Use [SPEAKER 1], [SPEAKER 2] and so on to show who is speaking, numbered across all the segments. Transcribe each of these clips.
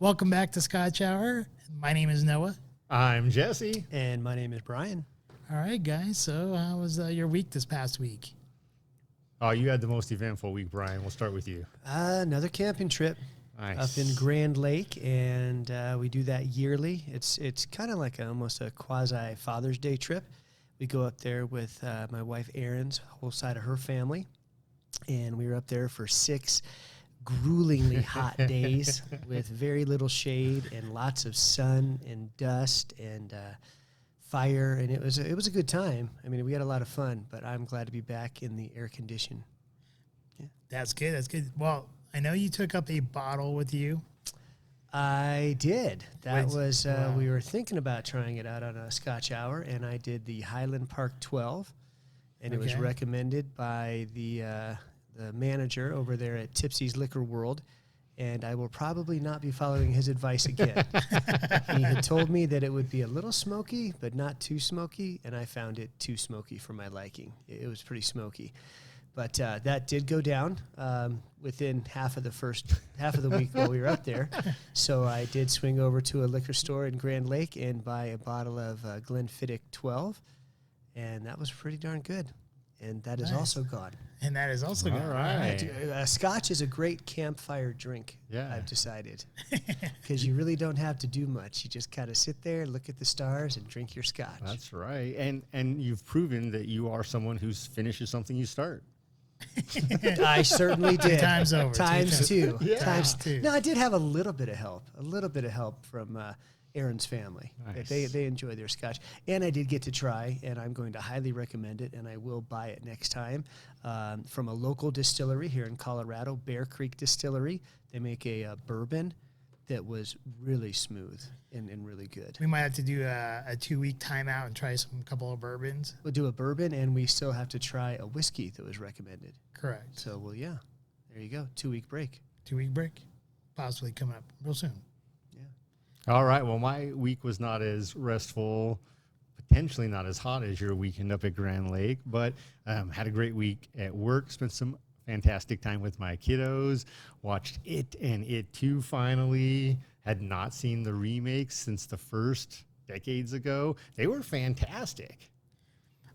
[SPEAKER 1] Welcome back to Scotch Hour. My name is Noah.
[SPEAKER 2] I'm Jesse.
[SPEAKER 3] And my name is Brian.
[SPEAKER 1] All right, guys. So how was your week this past week?
[SPEAKER 2] Oh, you had the most eventful week, Brian. We'll start with you.
[SPEAKER 3] Another camping trip
[SPEAKER 2] Nice.
[SPEAKER 3] up in Grand Lake, and we do that yearly. It's kind of like almost a quasi Father's Day trip. We go up there with my wife Erin's whole side of her family, and we were up there for 6 gruelingly hot days with very little shade and lots of sun and dust and fire, and it was a good time. I mean, we had a lot of fun, but I'm glad to be back in the air condition. Yeah.
[SPEAKER 1] That's good. That's good. Well, I know you took up a bottle with you.
[SPEAKER 3] I did. That was we were thinking about trying it out on a Scotch Hour, and I did the Highland Park 12, and it was recommended by the manager over there at Tipsy's Liquor World, and I will probably not be following his advice again. He had told me that it would be a little smoky, but not too smoky, and I found it too smoky for my liking. It was pretty smoky. But that did go down within half of the week while we were up there. So I did swing over to a liquor store in Grand Lake and buy a bottle of Glenfiddich 12, and that was pretty darn good. And that is also gone.
[SPEAKER 1] And that is also gone.
[SPEAKER 2] All right.
[SPEAKER 3] Scotch is a great campfire drink, I've decided. Because you really don't have to do much. You just kind of sit there, look at the stars, and drink your Scotch.
[SPEAKER 2] That's right. And you've proven that you are someone who finishes something you start.
[SPEAKER 3] I certainly did.
[SPEAKER 1] Times over.
[SPEAKER 3] Times two.
[SPEAKER 2] Yeah.
[SPEAKER 3] Times
[SPEAKER 1] two.
[SPEAKER 3] No, I did have a little bit of help from Erin's family.
[SPEAKER 2] Nice.
[SPEAKER 3] They enjoy their Scotch. And I did get to try, and I'm going to highly recommend it, and I will buy it next time, from a local distillery here in Colorado, Bear Creek Distillery. They make a bourbon that was really smooth and really good.
[SPEAKER 1] We might have to do a 2-week timeout and try a couple of bourbons.
[SPEAKER 3] We'll do a bourbon, and we still have to try a whiskey that was recommended.
[SPEAKER 1] Correct.
[SPEAKER 3] So, well, yeah, there you go. 2-week break.
[SPEAKER 1] 2-week break, possibly coming up real soon.
[SPEAKER 2] All right. Well, my week was not as restful, potentially not as hot as your weekend up at Grand Lake, but had a great week at work, spent some fantastic time with my kiddos, watched It and It 2 finally, had not seen the remakes since the first decades ago. They were fantastic.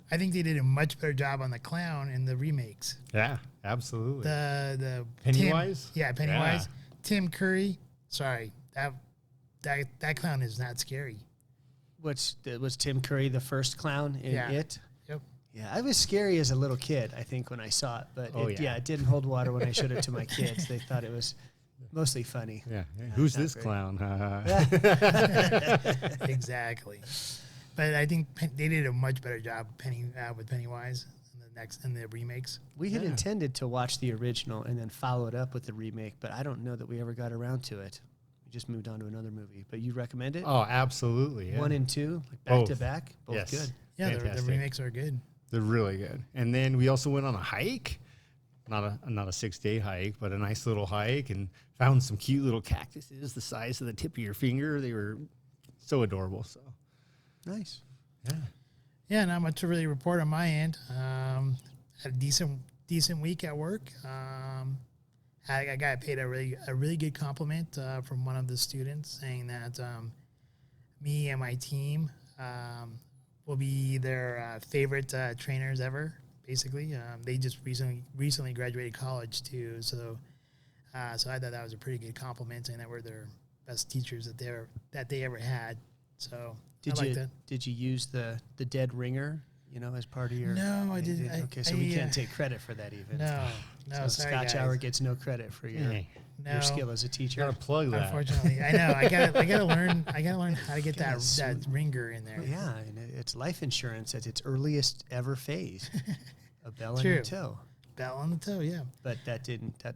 [SPEAKER 1] I think they did a much better job on the clown in the remakes.
[SPEAKER 2] Yeah, absolutely.
[SPEAKER 1] The
[SPEAKER 2] Pennywise?
[SPEAKER 1] Pennywise.
[SPEAKER 2] Yeah.
[SPEAKER 1] Tim Curry. Sorry, that clown is not scary.
[SPEAKER 3] Was Tim Curry the first clown in It?
[SPEAKER 1] Yep.
[SPEAKER 3] Yeah, I was scary as a little kid, I think, when I saw it. But it didn't hold water when I showed it to my kids. They thought it was mostly funny.
[SPEAKER 2] Yeah. Who's this
[SPEAKER 3] great.
[SPEAKER 2] clown?
[SPEAKER 1] Exactly. But I think they did a much better job with Pennywise in the remakes.
[SPEAKER 3] We had intended to watch the original and then follow it up with the remake, but I don't know that we ever got around to it. We just moved on to another movie. But you recommend it?
[SPEAKER 2] Oh, absolutely. Yeah.
[SPEAKER 3] 1 and 2, like back to back, both good.
[SPEAKER 1] Yeah, the remakes are good.
[SPEAKER 2] They're really good. And then we also went on a hike, not a 6-day hike, but a nice little hike, and found some cute little cactuses the size of the tip of your finger. They were so adorable. So
[SPEAKER 3] nice.
[SPEAKER 2] Yeah.
[SPEAKER 1] Yeah, not much to really report on my end. Had a decent week at work. I got paid a really good compliment from one of the students saying that me and my team will be their favorite trainers ever. Basically, they just recently graduated college too, so I thought that was a pretty good compliment, saying that we're their best teachers that they ever had. So
[SPEAKER 3] did you use the dead ringer, as part of your?
[SPEAKER 1] No, I didn't.
[SPEAKER 3] Okay, so we can't take credit for that even.
[SPEAKER 1] No,
[SPEAKER 3] so
[SPEAKER 1] sorry,
[SPEAKER 3] Scotch
[SPEAKER 1] guys.
[SPEAKER 3] Hour gets no credit for your skill as a teacher.
[SPEAKER 2] Gotta plug that.
[SPEAKER 1] Unfortunately, I know. I gotta learn how to get that ringer in there.
[SPEAKER 3] Yeah, and it's life insurance at its earliest ever phase. A bell on
[SPEAKER 1] True.
[SPEAKER 3] your toe.
[SPEAKER 1] Bell on the toe, yeah.
[SPEAKER 3] But that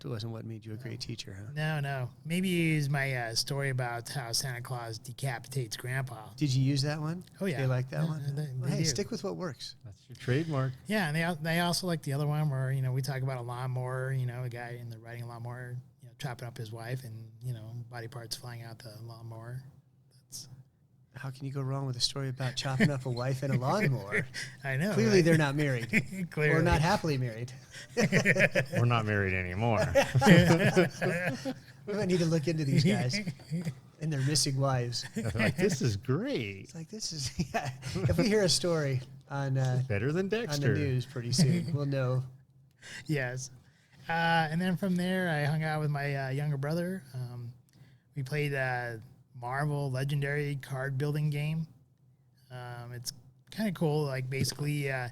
[SPEAKER 3] wasn't what made you a great teacher, huh?
[SPEAKER 1] No. Maybe it's my story about how Santa Claus decapitates Grandpa.
[SPEAKER 3] Did you use that one?
[SPEAKER 1] Oh, yeah.
[SPEAKER 3] They like that one?
[SPEAKER 1] They do.
[SPEAKER 3] Stick with what works.
[SPEAKER 2] That's your trademark.
[SPEAKER 1] Yeah, and they also like the other one where, we talk about a lawnmower, a guy riding a lawnmower, chopping up his wife and, body parts flying out the lawnmower.
[SPEAKER 3] How can you go wrong with a story about chopping up a wife and a lawnmower?
[SPEAKER 1] I know.
[SPEAKER 3] Clearly,
[SPEAKER 1] right?
[SPEAKER 3] they're not married.
[SPEAKER 1] Clearly.
[SPEAKER 3] Or not happily married.
[SPEAKER 2] We're not married anymore.
[SPEAKER 3] We might need to look into these guys and their missing wives.
[SPEAKER 2] Like, this is great.
[SPEAKER 3] It's like, this is, yeah. If we hear a story on
[SPEAKER 2] Better than
[SPEAKER 3] on
[SPEAKER 2] Dexter.
[SPEAKER 3] the news pretty soon, we'll know.
[SPEAKER 1] Yes. And then from there, I hung out with my younger brother. We played a Marvel Legendary card building game. It's kind of cool. Like, basically, it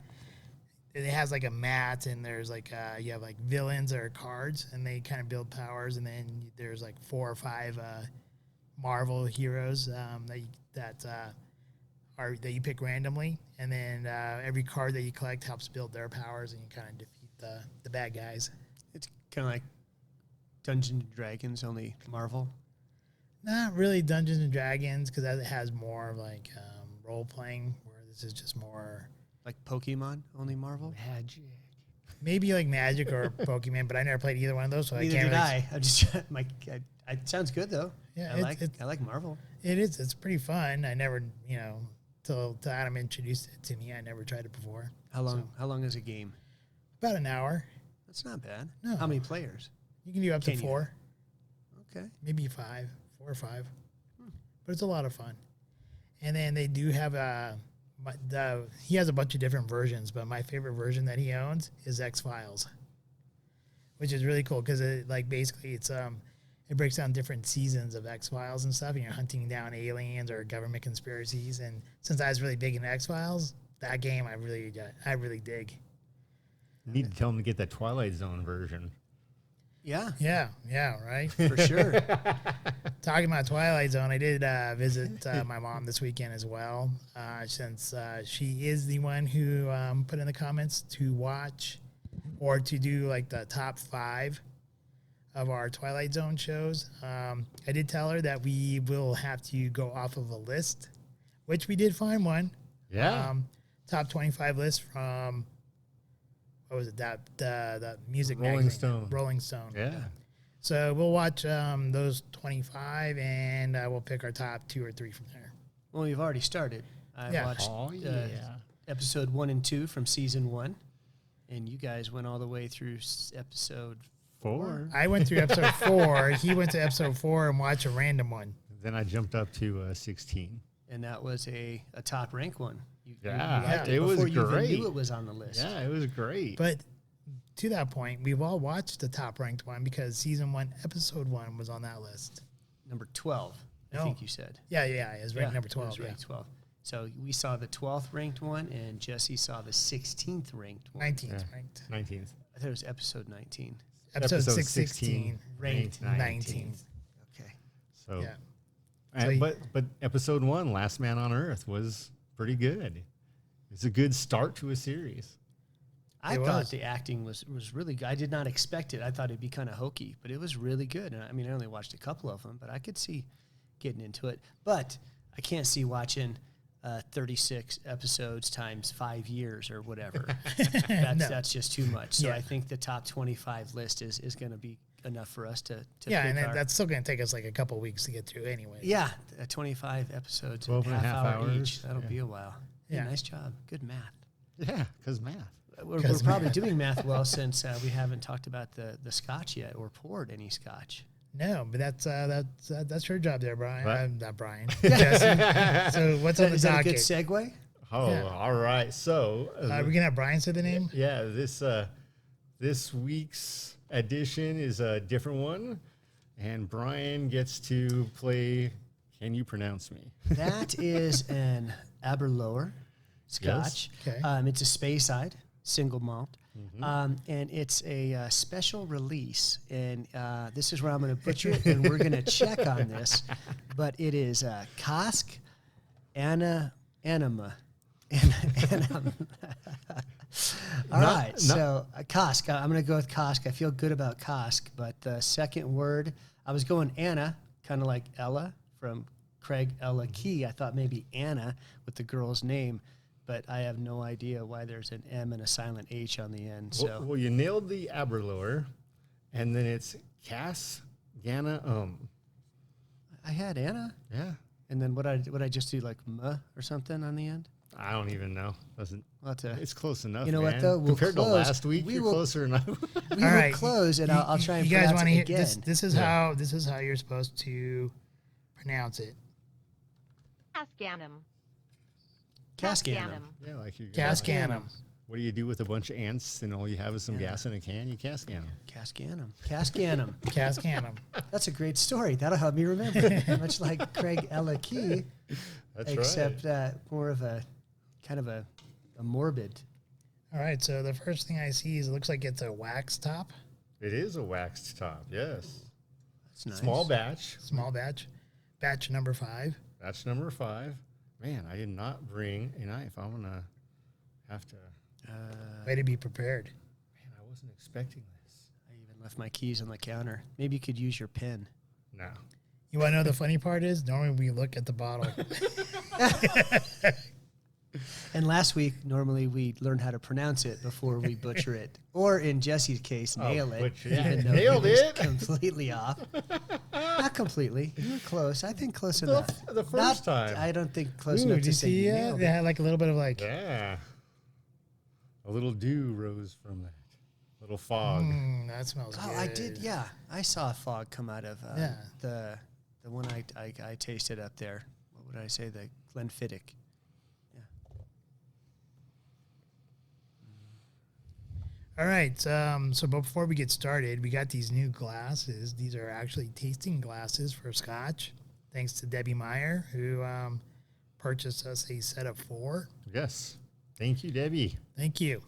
[SPEAKER 1] has like a mat, and there's like you have like villains or cards, and they kind of build powers. And then there's like 4 or 5 Marvel heroes that you pick randomly, and then every card that you collect helps build their powers, and you kind of defeat the bad guys.
[SPEAKER 3] It's kind of like Dungeons and Dragons, only Marvel.
[SPEAKER 1] Not really Dungeons and Dragons, because that has more like role playing, where this is just more
[SPEAKER 3] Like Pokemon, only Marvel.
[SPEAKER 2] Magic.
[SPEAKER 1] maybe like Magic or Pokemon, but I never played either one of those, so
[SPEAKER 3] Neither
[SPEAKER 1] I can't.
[SPEAKER 3] did
[SPEAKER 1] Really
[SPEAKER 3] I. I'm just it sounds good though.
[SPEAKER 1] Yeah,
[SPEAKER 3] I like Marvel.
[SPEAKER 1] It is. It's pretty fun. I never, till Adam introduced it to me, I never tried it before.
[SPEAKER 3] How long is a game?
[SPEAKER 1] About an hour.
[SPEAKER 3] That's not bad.
[SPEAKER 1] No.
[SPEAKER 3] How many players?
[SPEAKER 1] You can do up to
[SPEAKER 3] Can you?
[SPEAKER 1] 4,
[SPEAKER 3] Okay.
[SPEAKER 1] maybe 5, 4 or 5, but it's a lot of fun. And then they do have he has a bunch of different versions, but my favorite version that he owns is X-Files, which is really cool because it breaks down different seasons of X-Files and stuff, and you're hunting down aliens or government conspiracies. And since I was really big into X-Files, that game I really dig.
[SPEAKER 2] You need to tell him to get that Twilight Zone version.
[SPEAKER 3] Yeah,
[SPEAKER 1] Yeah, right.
[SPEAKER 3] for sure.
[SPEAKER 1] Talking about Twilight Zone, I did visit my mom this weekend as well, since she is the one who put in the comments to watch or to do like the top 5 of our Twilight Zone shows. I did tell her that we will have to go off of a list, which we did find one.
[SPEAKER 2] Yeah.
[SPEAKER 1] Top 25 list from, what was it? The music
[SPEAKER 2] Rolling
[SPEAKER 1] magazine.
[SPEAKER 2] Stone.
[SPEAKER 1] Rolling Stone.
[SPEAKER 2] Yeah.
[SPEAKER 1] So we'll watch those 25, and we'll pick our top 2 or 3 from there.
[SPEAKER 3] Well, we've already started. I watched episode 1 and 2 from season 1, and you guys went all the way through episode 4.
[SPEAKER 1] I went through episode 4. He went to episode 4 and watched a random one.
[SPEAKER 2] Then I jumped up to 16.
[SPEAKER 3] And that was a top rank one. You
[SPEAKER 2] Yeah,
[SPEAKER 3] it was
[SPEAKER 2] great.
[SPEAKER 3] You even knew it was on the list.
[SPEAKER 2] Yeah, it was great.
[SPEAKER 1] But to that point, we've all watched the top ranked one because season 1, episode 1 was on that list.
[SPEAKER 3] Number 12, I think you said.
[SPEAKER 1] Yeah, it was ranked number 12.
[SPEAKER 3] It was ranked 12. So we saw the 12th ranked one, and Jesse saw the 16th ranked one.
[SPEAKER 1] 19th ranked.
[SPEAKER 2] 19th.
[SPEAKER 3] I thought it was episode 19.
[SPEAKER 1] Episode 16
[SPEAKER 3] ranked
[SPEAKER 1] 19th.
[SPEAKER 3] Okay.
[SPEAKER 2] So,
[SPEAKER 1] yeah.
[SPEAKER 2] But episode 1, Last Man on Earth, was pretty good. It's a good start to a series.
[SPEAKER 3] I thought the acting was really good. I did not expect it. I thought it'd be kind of hokey, but it was really good. And I mean, I only watched a couple of them, but I could see getting into it. But I can't see watching 36 episodes times 5 years or whatever. That's just too much. So I think the top 25 list is going to be enough for us to
[SPEAKER 1] yeah,
[SPEAKER 3] pick
[SPEAKER 1] and that's still going to take us like a couple weeks to get through anyway.
[SPEAKER 3] Yeah, 25 episodes,
[SPEAKER 2] 12 and a half hours
[SPEAKER 3] each. That'll be a while. Yeah, nice job. Good math.
[SPEAKER 2] Yeah, because math.
[SPEAKER 3] We're probably doing math well since we haven't talked about the Scotch yet or poured any Scotch.
[SPEAKER 1] No, but that's your job there, Brian.
[SPEAKER 2] What?
[SPEAKER 1] Not Brian. Jesse. So what's on the
[SPEAKER 3] Is that a
[SPEAKER 1] docket?
[SPEAKER 3] good segue?
[SPEAKER 2] Oh,
[SPEAKER 1] Yeah.
[SPEAKER 2] all right. So
[SPEAKER 1] We're gonna have Brian say the name.
[SPEAKER 2] yeah, this week's edition is a different one, and Brian gets to play. Can you pronounce me?
[SPEAKER 3] That is an Aberlour Scotch.
[SPEAKER 1] Okay.
[SPEAKER 3] It's a Speyside single malt. And it's a special release. And this is where I'm going to butcher it, and we're going to check on this. But it is Casg Annamh. All right, so Casg. I'm going to go with Casg. I feel good about Casg, but the second word, I was going Anna, kind of like Ella from Craig Ella Key. I thought maybe Anna with the girl's name, but I have no idea why there's an M and a silent H on the end. So
[SPEAKER 2] Well, you nailed the Aberlour, and then it's Casg Annamh.
[SPEAKER 3] I had Anna,
[SPEAKER 2] Yeah.
[SPEAKER 3] and then what I just do like M or something on the end.
[SPEAKER 2] I don't even know. Doesn't. It's close enough.
[SPEAKER 3] You know
[SPEAKER 2] man.
[SPEAKER 3] what though?
[SPEAKER 2] Compared to last week, you're closer enough.
[SPEAKER 3] We will close, and I'll try and
[SPEAKER 1] you guys
[SPEAKER 3] pronounce it again.
[SPEAKER 1] This is how you're supposed to pronounce it.
[SPEAKER 4] Casg Annamh.
[SPEAKER 3] Casg Annamh.
[SPEAKER 2] Yeah, like you.
[SPEAKER 1] Casg Annamh.
[SPEAKER 2] What do you do with a bunch of ants and all you have is some gas in a can? You Casg Annamh.
[SPEAKER 3] Casg Annamh. Casg Annamh.
[SPEAKER 1] Casg Annamh.
[SPEAKER 3] That's a great story. That'll help me remember. Much like Craig Ella Key, except more of a kind of a morbid.
[SPEAKER 1] All right, so the first thing I see is it looks like it's a wax top.
[SPEAKER 2] It is a waxed top, yes.
[SPEAKER 3] That's nice.
[SPEAKER 2] Small batch.
[SPEAKER 1] Small batch. Batch number 5.
[SPEAKER 2] Batch number 5. Man, I did not bring a knife. I'm going to have to.
[SPEAKER 1] Way to be prepared.
[SPEAKER 2] Man, I wasn't expecting this.
[SPEAKER 3] I even left my keys on the counter. Maybe you could use your pen.
[SPEAKER 2] No.
[SPEAKER 1] You want to know the funny part is? Normally we look at the bottle.
[SPEAKER 3] And last week, normally we learn how to pronounce it before we butcher it. Or in Jesse's case, nail it. Even though
[SPEAKER 2] nailed it.
[SPEAKER 3] Completely off. Not completely. You were close. I think close enough.
[SPEAKER 2] The first time.
[SPEAKER 3] I don't think close
[SPEAKER 1] Ooh,
[SPEAKER 3] enough
[SPEAKER 1] did
[SPEAKER 3] to
[SPEAKER 1] you
[SPEAKER 3] say
[SPEAKER 1] see
[SPEAKER 3] you
[SPEAKER 1] it?
[SPEAKER 3] nailed
[SPEAKER 1] They
[SPEAKER 3] it.
[SPEAKER 1] had like a little bit of like.
[SPEAKER 2] Yeah. A little dew rose from that. Little fog.
[SPEAKER 1] That smells good.
[SPEAKER 3] Oh, I did. Yeah, I saw a fog come out of the one I tasted up there. What would I say? The Glenfiddich. Yeah.
[SPEAKER 1] All right. So before we get started, we got these new glasses. These are actually tasting glasses for Scotch. Thanks to Debbie Meyer, who purchased us a set of 4.
[SPEAKER 2] Yes. Thank you, Debbie.
[SPEAKER 1] Thank you.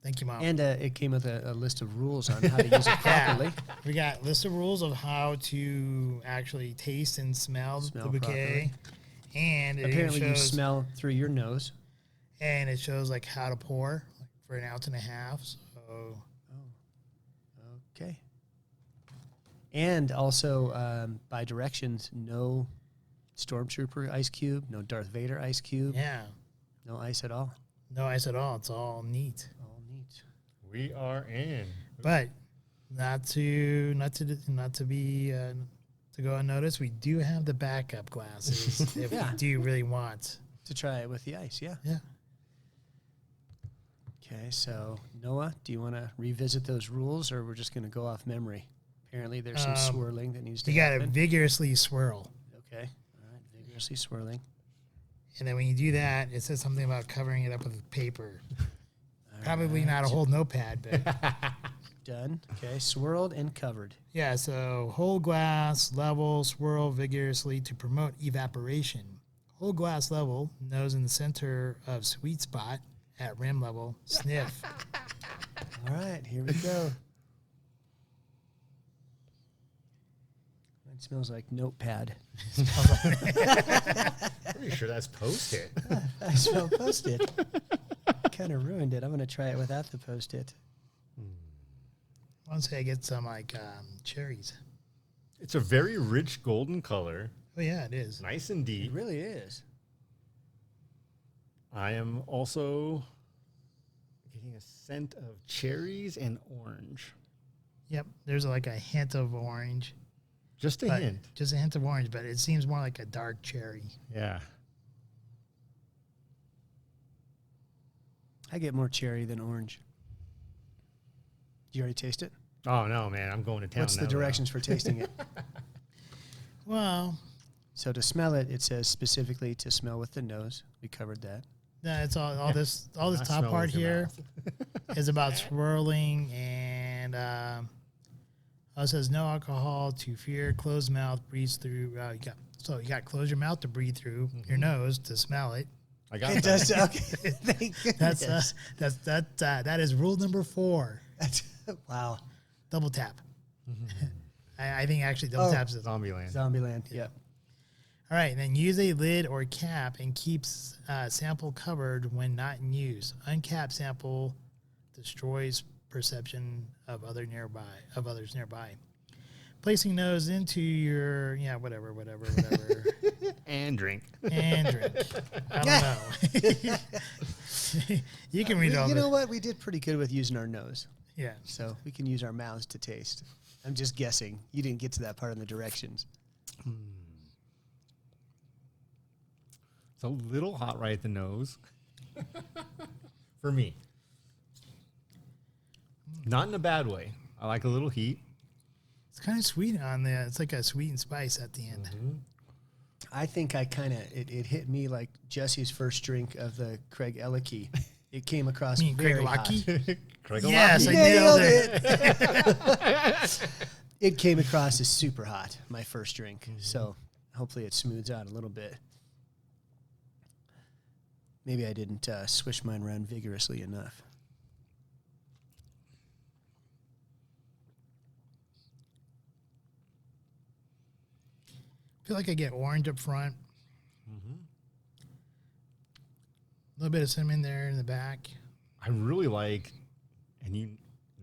[SPEAKER 1] Thank you, Mom.
[SPEAKER 3] And it came with a list of rules on how to use it properly.
[SPEAKER 1] We got a list of rules of how to actually taste and smell the bouquet.
[SPEAKER 3] Properly.
[SPEAKER 1] And it
[SPEAKER 3] apparently
[SPEAKER 1] shows,
[SPEAKER 3] you smell through your nose.
[SPEAKER 1] And it shows like how to pour for 1.5 ounces. So.
[SPEAKER 3] Okay. And also by directions, no Stormtrooper ice cube, no Darth Vader ice cube.
[SPEAKER 1] Yeah.
[SPEAKER 3] No ice at all.
[SPEAKER 1] No ice at all. It's all neat.
[SPEAKER 3] All neat.
[SPEAKER 2] We are in.
[SPEAKER 1] But not to go unnoticed, we do have the backup glasses if we do really want
[SPEAKER 3] to try it with the ice. Yeah.
[SPEAKER 1] Yeah.
[SPEAKER 3] Okay, so Noah, do you want to revisit those rules, or we're just going to go off memory? Apparently, there's some swirling that needs to happen.
[SPEAKER 1] You got to vigorously swirl.
[SPEAKER 3] Okay. All right. Vigorously swirling.
[SPEAKER 1] And then when you do that, it says something about covering it up with paper. Probably not a whole notepad, but.
[SPEAKER 3] Done. Okay. Swirled and covered.
[SPEAKER 1] Yeah, so hold glass, level, swirl vigorously to promote evaporation. Hold glass level, nose in the center of sweet spot at rim level, sniff.
[SPEAKER 3] All right, here we go. It smells like notepad.
[SPEAKER 2] Pretty sure that's Post-it.
[SPEAKER 3] I smell Post-it. Kind of ruined it. I'm going to try it without the Post-it.
[SPEAKER 1] I want to say I get some like cherries.
[SPEAKER 2] It's a very rich golden color.
[SPEAKER 1] Oh, yeah, it is.
[SPEAKER 2] Nice and deep.
[SPEAKER 3] It really is.
[SPEAKER 2] I am also getting a scent of cherries and orange.
[SPEAKER 1] Yep, there's like a hint of orange.
[SPEAKER 2] Just a hint.
[SPEAKER 1] Just a hint of orange, but it seems more like a dark cherry.
[SPEAKER 2] Yeah.
[SPEAKER 3] I get more cherry than orange. Did you already taste it?
[SPEAKER 2] Oh, no, man. I'm going to town.
[SPEAKER 3] What's the directions for tasting it?
[SPEAKER 1] Well.
[SPEAKER 3] So to smell it, it says specifically to smell with the nose. We covered that.
[SPEAKER 1] No, it's all this top part here is about swirling, and it says no alcohol to fear, closed mouth, breathes through. You got to close your mouth to breathe through your nose to smell it.
[SPEAKER 2] I got
[SPEAKER 3] it.
[SPEAKER 2] That.
[SPEAKER 3] Okay. Thank goodness.
[SPEAKER 1] That is rule number 4.
[SPEAKER 3] Wow.
[SPEAKER 1] Double tap. I think actually double taps is
[SPEAKER 2] Zombieland.
[SPEAKER 3] Zombieland. Yep.
[SPEAKER 1] All right, then use a lid or cap and keeps sample covered when not in use. Uncapped sample destroys perception of others nearby. Placing nose into your whatever.
[SPEAKER 2] And drink.
[SPEAKER 1] I don't know. You can read all.
[SPEAKER 3] You know what? We did pretty good with using our nose.
[SPEAKER 1] Yeah.
[SPEAKER 3] So we can use our mouths to taste. I'm just guessing. You didn't get to that part in the directions.
[SPEAKER 2] It's a little hot right at the nose. For me. Not in a bad way. I like a little heat.
[SPEAKER 1] It's kind of sweet on there. It's like a sweet and spice at the end.
[SPEAKER 2] Mm-hmm.
[SPEAKER 3] I think it hit me like Jesse's first drink of the Craig Ellicky. It came across
[SPEAKER 1] You mean
[SPEAKER 3] very
[SPEAKER 1] Craig
[SPEAKER 3] hot.
[SPEAKER 1] Lucky?
[SPEAKER 2] Craig
[SPEAKER 1] Yes, I
[SPEAKER 3] Nailed
[SPEAKER 1] nailed it.
[SPEAKER 3] It came across as super hot, my first drink. So hopefully it smooths out a little bit. Maybe I didn't swish mine around vigorously enough.
[SPEAKER 1] I feel like I get orange up front. A little bit of cinnamon there in the back.
[SPEAKER 2] I really like, and you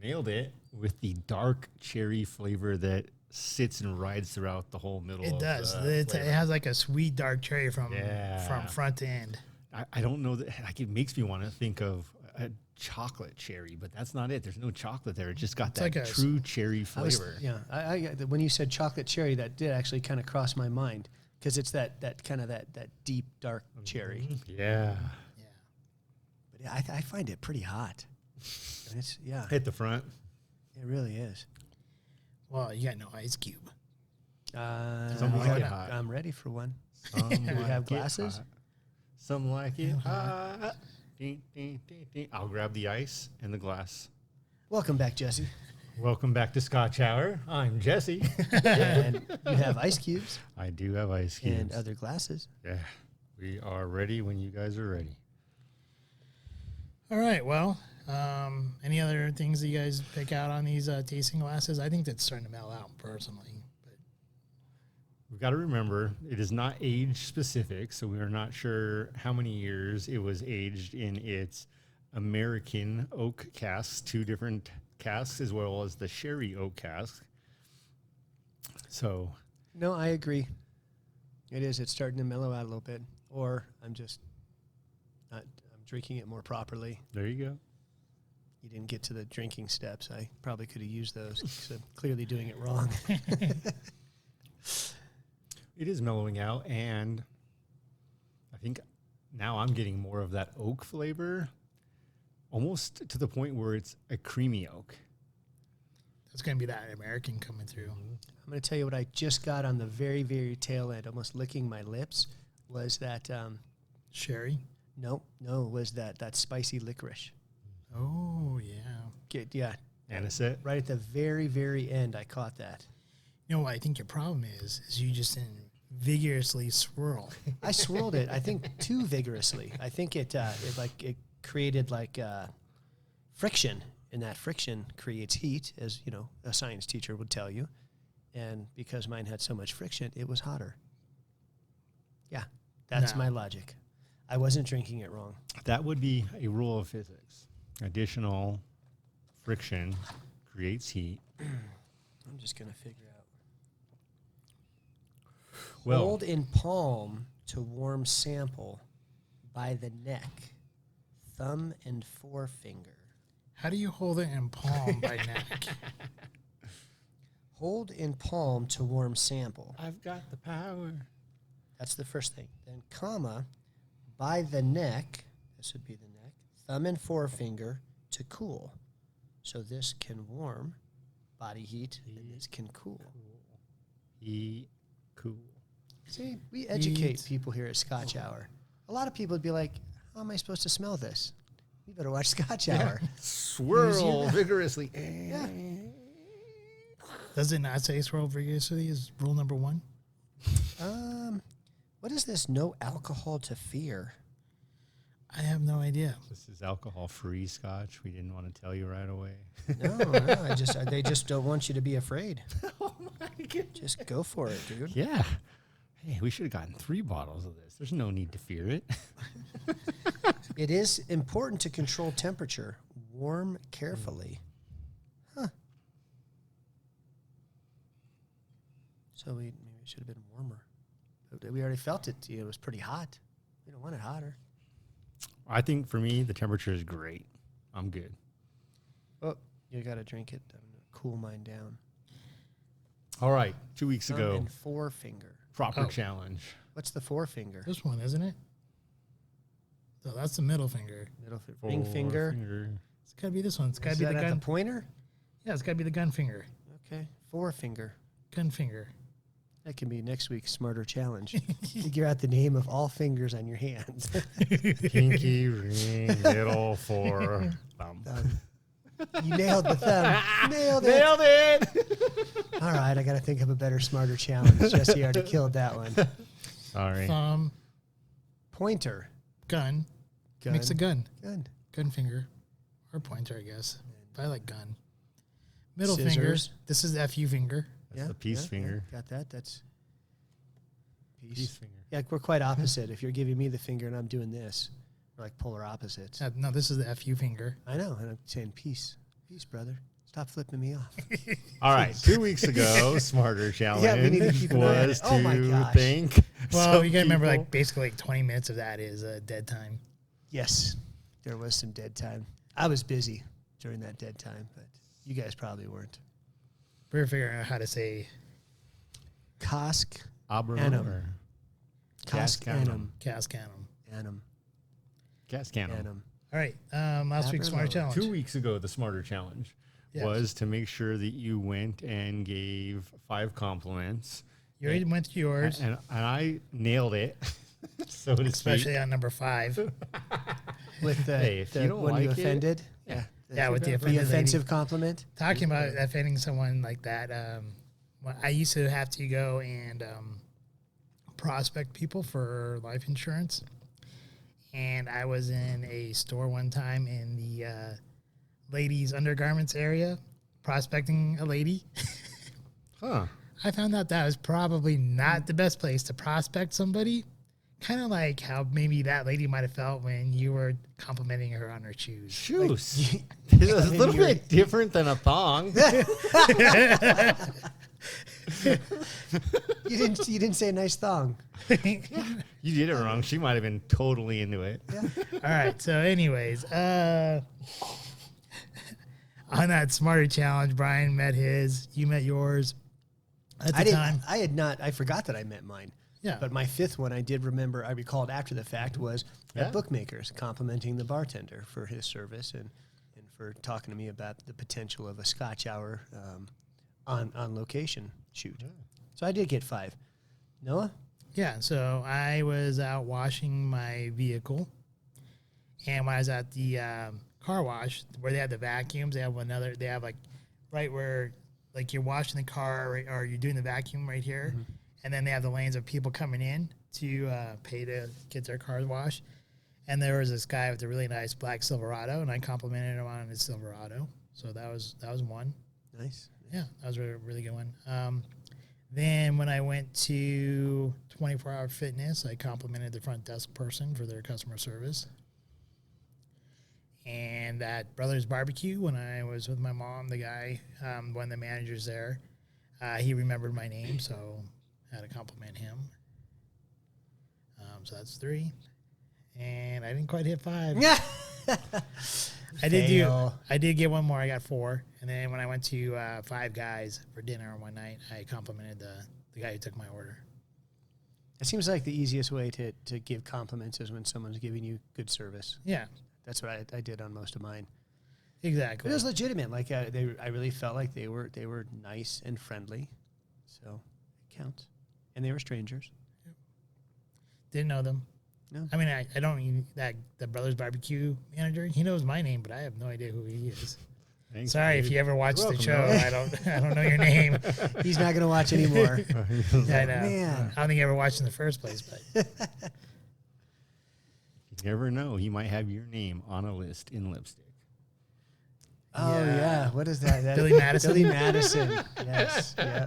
[SPEAKER 2] nailed it, with the dark cherry flavor that sits and rides throughout the whole middle.
[SPEAKER 1] It
[SPEAKER 2] of
[SPEAKER 1] does.
[SPEAKER 2] the
[SPEAKER 1] It
[SPEAKER 2] flavor.
[SPEAKER 1] has like a sweet dark cherry from
[SPEAKER 2] Yeah.
[SPEAKER 1] front to end.
[SPEAKER 2] I don't know that, like, it makes me want to think of a chocolate cherry, but that's not it. There's no chocolate there. It just got that
[SPEAKER 1] like a
[SPEAKER 2] true cherry
[SPEAKER 3] I was-
[SPEAKER 2] flavor.
[SPEAKER 3] when you said chocolate cherry, that did actually kind of cross my mind because it's that kind of that deep dark cherry.
[SPEAKER 2] Yeah.
[SPEAKER 1] Yeah.
[SPEAKER 3] But I find it pretty hot. And it's
[SPEAKER 2] Hit the front.
[SPEAKER 3] it really is.
[SPEAKER 1] Well, you got no ice cube.
[SPEAKER 2] Some like it hot.
[SPEAKER 3] I'm ready for one.
[SPEAKER 2] Some
[SPEAKER 3] Do we have
[SPEAKER 2] like it
[SPEAKER 3] glasses?
[SPEAKER 2] hot. Some like it hot. Ding, ding, ding, ding. I'll grab the ice and the glass.
[SPEAKER 3] Welcome back, Jesse.
[SPEAKER 2] Welcome back to Scotch Hour. I'm Jesse.
[SPEAKER 3] And you have ice cubes
[SPEAKER 2] I do have ice cubes.
[SPEAKER 3] and other glasses.
[SPEAKER 2] Yeah. We are ready when you guys are ready.
[SPEAKER 1] All right. Well, any other things that you guys pick out on these tasting glasses? I think that's starting to mellow out personally. But
[SPEAKER 2] We've got to remember it is not age specific, so we are not sure how many years it was aged in its American oak casks, 2 different casks, as well as the sherry oak cask. So,
[SPEAKER 3] No, I agree. It is. It's starting to mellow out a little bit. Or I'm drinking it more properly.
[SPEAKER 2] there you go.
[SPEAKER 3] You didn't get to the drinking steps. I probably could have used those because I'm clearly doing it wrong.
[SPEAKER 2] It is mellowing out, and I think now I'm getting more of that oak flavor, almost to the point where it's a creamy oak.
[SPEAKER 1] that's going to be that American coming through.
[SPEAKER 3] I'm going to tell you what I just got on the very, very tail end, almost licking my lips, was that,
[SPEAKER 1] Sherry.
[SPEAKER 3] was that spicy licorice.
[SPEAKER 1] Oh, yeah.
[SPEAKER 3] Yeah,
[SPEAKER 2] Anisette.
[SPEAKER 3] right at the very, very end, I caught that.
[SPEAKER 1] You know what I think your problem is you just didn't vigorously swirl.
[SPEAKER 3] I swirled it, I think, too vigorously. I think it created friction, and that friction creates heat, as you know, a science teacher would tell you. And because mine had so much friction, it was hotter. Yeah, that's
[SPEAKER 1] No.
[SPEAKER 3] my logic. I wasn't drinking it wrong.
[SPEAKER 2] That would be a rule of physics. Additional friction creates heat.
[SPEAKER 3] I'm just gonna figure out.
[SPEAKER 2] Well,
[SPEAKER 3] Hold in palm to warm sample by the neck, thumb and forefinger.
[SPEAKER 1] How do you hold it in palm by neck?
[SPEAKER 3] Hold in palm to warm sample.
[SPEAKER 2] I've got the power.
[SPEAKER 3] That's the first thing. Then comma, by the neck, this would be the neck, thumb and forefinger to cool. So this can warm, body heat, and this can cool.
[SPEAKER 2] Heat, cool.
[SPEAKER 3] See, we educate
[SPEAKER 1] Heat.
[SPEAKER 3] people here at Scotch Hour. A lot of people would be like, how am I supposed to smell this? You better watch Scotch Hour.
[SPEAKER 2] Swirl vigorously.
[SPEAKER 3] Yeah.
[SPEAKER 1] Does it not say swirl vigorously is rule number 1?
[SPEAKER 3] What is this? No alcohol to fear.
[SPEAKER 1] I have no idea.
[SPEAKER 2] This is alcohol-free scotch. We didn't want to tell you right away.
[SPEAKER 3] No, they just don't want you to be afraid.
[SPEAKER 2] Oh my God.
[SPEAKER 3] Just go for it, dude.
[SPEAKER 2] Yeah. Hey, we should have gotten 3 bottles of this. There's no need to fear it.
[SPEAKER 3] It is important to control temperature. Warm carefully. Huh. So maybe it should have been warmer. But we already felt it. It was pretty hot. We don't want it hotter.
[SPEAKER 2] I think for me, the temperature is great. I'm good.
[SPEAKER 3] Oh, you got to drink it. I'm going to cool mine down.
[SPEAKER 2] All right. 2 weeks
[SPEAKER 3] Thumb
[SPEAKER 2] ago,
[SPEAKER 3] and forefinger.
[SPEAKER 2] proper
[SPEAKER 1] Oh.
[SPEAKER 2] challenge.
[SPEAKER 3] What's the forefinger?
[SPEAKER 1] This one, isn't it? So that's the middle finger.
[SPEAKER 3] Ring finger.
[SPEAKER 1] It's got to be this one. It's got to
[SPEAKER 3] Is
[SPEAKER 1] be
[SPEAKER 3] that
[SPEAKER 1] the
[SPEAKER 3] at
[SPEAKER 1] gun.
[SPEAKER 3] the pointer?
[SPEAKER 1] Yeah, it's got to be the gun finger.
[SPEAKER 3] Okay. Forefinger.
[SPEAKER 1] Gun finger.
[SPEAKER 3] That can be next week's Smarter Challenge. Figure out the name of all fingers on your hand.
[SPEAKER 2] Pinky, ring, middle, fore, thumb.
[SPEAKER 3] You nailed the thumb. Nailed
[SPEAKER 2] it!
[SPEAKER 3] All right, I got to think of a better, smarter challenge. Jesse already killed that one.
[SPEAKER 2] Sorry.
[SPEAKER 1] Thumb,
[SPEAKER 3] Pointer.
[SPEAKER 1] gun.
[SPEAKER 3] Gun.
[SPEAKER 1] Mix a gun.
[SPEAKER 3] Gun.
[SPEAKER 1] Gun finger. Or pointer, I guess. But I like gun. Middle
[SPEAKER 3] Scissors.
[SPEAKER 1] finger. This is the FU finger.
[SPEAKER 2] That's the peace finger.
[SPEAKER 3] Got that. That's
[SPEAKER 2] Peace finger.
[SPEAKER 3] Yeah, we're quite opposite. If you're giving me the finger and I'm doing this, we're like polar opposites.
[SPEAKER 1] No, this is the FU finger.
[SPEAKER 3] I know, and I'm saying peace. Peace, brother. Stop flipping me off.
[SPEAKER 2] All right. 2 weeks ago, Smarter Challenge
[SPEAKER 3] Yeah, we need to keep an eye on
[SPEAKER 2] was
[SPEAKER 3] it. Oh my
[SPEAKER 2] to
[SPEAKER 3] gosh.
[SPEAKER 2] think.
[SPEAKER 1] Well,
[SPEAKER 2] some
[SPEAKER 1] you got to remember,
[SPEAKER 2] people-
[SPEAKER 1] like, basically, like 20 minutes of that is dead time.
[SPEAKER 3] Yes, there was some dead time. I was busy during that dead time, but you guys probably weren't.
[SPEAKER 1] We were figuring out how to say
[SPEAKER 3] Casg
[SPEAKER 2] Aberlour.
[SPEAKER 3] Annamh.
[SPEAKER 2] Casg
[SPEAKER 3] Casg Annamh.
[SPEAKER 1] Casg Annamh.
[SPEAKER 3] Annamh.
[SPEAKER 2] Casg Annamh.
[SPEAKER 3] Annamh.
[SPEAKER 1] All right. Last week's Smarter
[SPEAKER 3] Aberlour.
[SPEAKER 1] Challenge.
[SPEAKER 2] 2 weeks ago, the Smarter Challenge
[SPEAKER 1] Yes.
[SPEAKER 2] was to make sure that you went and gave 5 compliments.
[SPEAKER 1] You already went to yours,
[SPEAKER 2] And I nailed it, so to
[SPEAKER 1] especially
[SPEAKER 2] speak.
[SPEAKER 1] on number 5.
[SPEAKER 3] With the,
[SPEAKER 2] Hey, if
[SPEAKER 3] the
[SPEAKER 2] you don't
[SPEAKER 3] when you
[SPEAKER 2] like it-
[SPEAKER 3] offended. Yeah.
[SPEAKER 1] Yeah, with the
[SPEAKER 3] The
[SPEAKER 1] offended
[SPEAKER 3] offensive
[SPEAKER 1] lady.
[SPEAKER 3] compliment.
[SPEAKER 1] Talking about offending someone like that, well, I used to have to go and prospect people for life insurance. And I was in a store one time in the ladies' undergarments area prospecting a lady.
[SPEAKER 2] Huh.
[SPEAKER 1] I found out that was probably not the best place to prospect somebody. Kind of like how maybe that lady might have felt when you were complimenting her on her shoes.
[SPEAKER 2] Shoes. It's a little bit different than a thong.
[SPEAKER 3] You didn't say nice thong.
[SPEAKER 2] You did it wrong. She might have been totally into it.
[SPEAKER 1] All right. So, anyways, on that Smarter Challenge, Brian met his. You met yours. At the time,
[SPEAKER 3] I forgot that I met mine.
[SPEAKER 1] Yeah.
[SPEAKER 3] But my 5th one, I did remember, I recalled after the fact, was
[SPEAKER 2] Yeah.
[SPEAKER 3] at Bookmakers, complimenting the bartender for his service and for talking to me about the potential of a Scotch hour on location shoot.
[SPEAKER 2] Yeah.
[SPEAKER 3] So I did get 5. Noah?
[SPEAKER 1] yeah. So I was out washing my vehicle, and when I was at the car wash where they have the vacuums, they have another. They have like right where like you're washing the car or you're doing the vacuum right here.
[SPEAKER 3] Mm-hmm.
[SPEAKER 1] And then they have the lanes of people coming in to pay to get their cars washed. And there was this guy with a really nice black Silverado, and I complimented him on his Silverado. So that was one.
[SPEAKER 3] Nice.
[SPEAKER 1] Yeah, that was a really good one. Then when I went to 24-Hour Fitness, I complimented the front desk person for their customer service. And at Brothers Barbecue, when I was with my mom, the guy, one of the managers there, he remembered my name, so I had to compliment him. So that's 3. And I didn't quite hit 5. I did get one more. I got 4. And then when I went to Five Guys for dinner one night, I complimented the guy who took my order.
[SPEAKER 3] It seems like the easiest way to give compliments is when someone's giving you good service.
[SPEAKER 1] Yeah,
[SPEAKER 3] That's what I did on most of mine.
[SPEAKER 1] exactly.
[SPEAKER 3] It was legitimate. Like I really felt like they were nice and friendly, so it counts. And they were strangers.
[SPEAKER 1] Didn't know them.
[SPEAKER 3] No.
[SPEAKER 1] I mean, I don't. The Brothers Barbecue manager, he knows my name, but I have no idea who he is.
[SPEAKER 2] Thanks,
[SPEAKER 1] Sorry
[SPEAKER 2] dude.
[SPEAKER 1] if you ever watched
[SPEAKER 2] You're
[SPEAKER 1] the
[SPEAKER 2] welcome,
[SPEAKER 1] show.
[SPEAKER 2] Noah.
[SPEAKER 1] I don't know your name.
[SPEAKER 3] He's not gonna watch anymore.
[SPEAKER 1] I know.
[SPEAKER 3] Man.
[SPEAKER 1] I don't think you ever watched in the first place, but
[SPEAKER 2] You never know. He might have your name on a list in lipstick.
[SPEAKER 3] Oh
[SPEAKER 1] Yeah.
[SPEAKER 3] yeah, what is that?
[SPEAKER 1] Billy Madison?
[SPEAKER 3] Billy Madison. Yes. Yeah.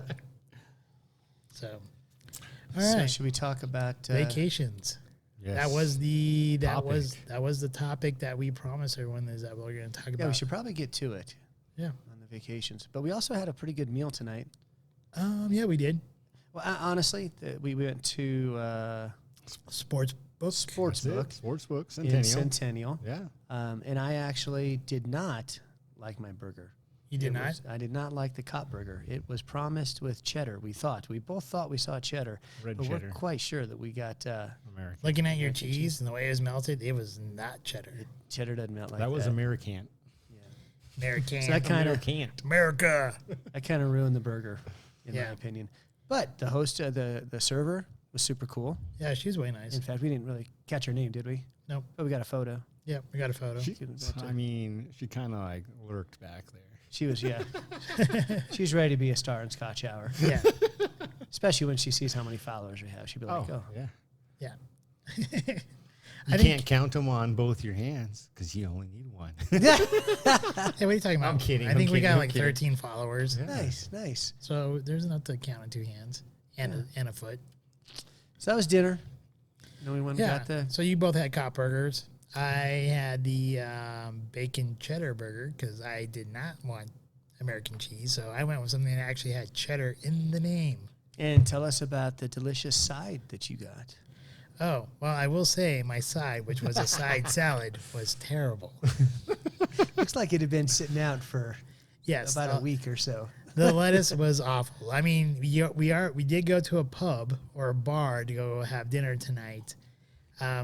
[SPEAKER 1] so. All right.
[SPEAKER 3] So should we talk about
[SPEAKER 1] Vacations.
[SPEAKER 2] Yes.
[SPEAKER 1] That was the
[SPEAKER 2] Topic.
[SPEAKER 1] topic that we promised everyone is that we're going to talk
[SPEAKER 3] Yeah,
[SPEAKER 1] about.
[SPEAKER 3] we should probably get to it
[SPEAKER 1] Yeah.
[SPEAKER 3] on the vacations. But we also had a pretty good meal tonight.
[SPEAKER 1] Yeah, we did.
[SPEAKER 3] Well, honestly, we went to
[SPEAKER 1] Sportsbook.
[SPEAKER 3] Sportsbook
[SPEAKER 2] Sportsbook,
[SPEAKER 3] in
[SPEAKER 2] Centennial.
[SPEAKER 3] Centennial.
[SPEAKER 2] Yeah.
[SPEAKER 3] And I actually did not like my burger.
[SPEAKER 1] You did not?
[SPEAKER 3] I did not like the cop burger. It was promised with cheddar. We both thought we saw cheddar,
[SPEAKER 2] Red
[SPEAKER 3] but
[SPEAKER 2] cheddar.
[SPEAKER 3] we're quite sure that we got
[SPEAKER 2] American.
[SPEAKER 1] Looking at your cheese and the way it was melted, it was not cheddar.
[SPEAKER 3] Cheddar doesn't melt like
[SPEAKER 2] That was American.
[SPEAKER 1] American.
[SPEAKER 3] So that kind of
[SPEAKER 1] America.
[SPEAKER 3] that kind of ruined the burger, in my opinion. But the host, the server, was super cool.
[SPEAKER 1] Yeah, she's way nice.
[SPEAKER 3] In fact, we didn't really catch her name, did we?
[SPEAKER 1] Nope.
[SPEAKER 3] But we got a photo.
[SPEAKER 1] Yeah, we got a photo.
[SPEAKER 2] She kind of like lurked back there.
[SPEAKER 3] She was, she's ready to be a star in Scotch Hour.
[SPEAKER 1] Yeah.
[SPEAKER 3] Especially when she sees how many followers we have. She'd be like,
[SPEAKER 2] yeah.
[SPEAKER 1] Yeah.
[SPEAKER 2] You can't count them on both your hands because you only need one.
[SPEAKER 1] Hey, what are you talking about?
[SPEAKER 2] I'm kidding.
[SPEAKER 1] I think we got
[SPEAKER 2] I'm
[SPEAKER 1] like
[SPEAKER 2] kidding.
[SPEAKER 1] 13 followers.
[SPEAKER 2] Yeah.
[SPEAKER 3] Nice.
[SPEAKER 1] So there's enough to count on 2 hands and a foot.
[SPEAKER 3] So that was dinner. And then we went and
[SPEAKER 1] Yeah.
[SPEAKER 3] got the...
[SPEAKER 1] So you both had cop burgers. I had the bacon cheddar burger because I did not want American cheese. So I went with something that actually had cheddar in the name.
[SPEAKER 3] And tell us about the delicious side that you got.
[SPEAKER 1] Oh, well, I will say my side, which was a side salad, was terrible.
[SPEAKER 3] Looks like it had been sitting out for
[SPEAKER 1] Yes.
[SPEAKER 3] about a week or so.
[SPEAKER 1] The lettuce was awful. I mean, we did go to a pub or a bar to go have dinner tonight.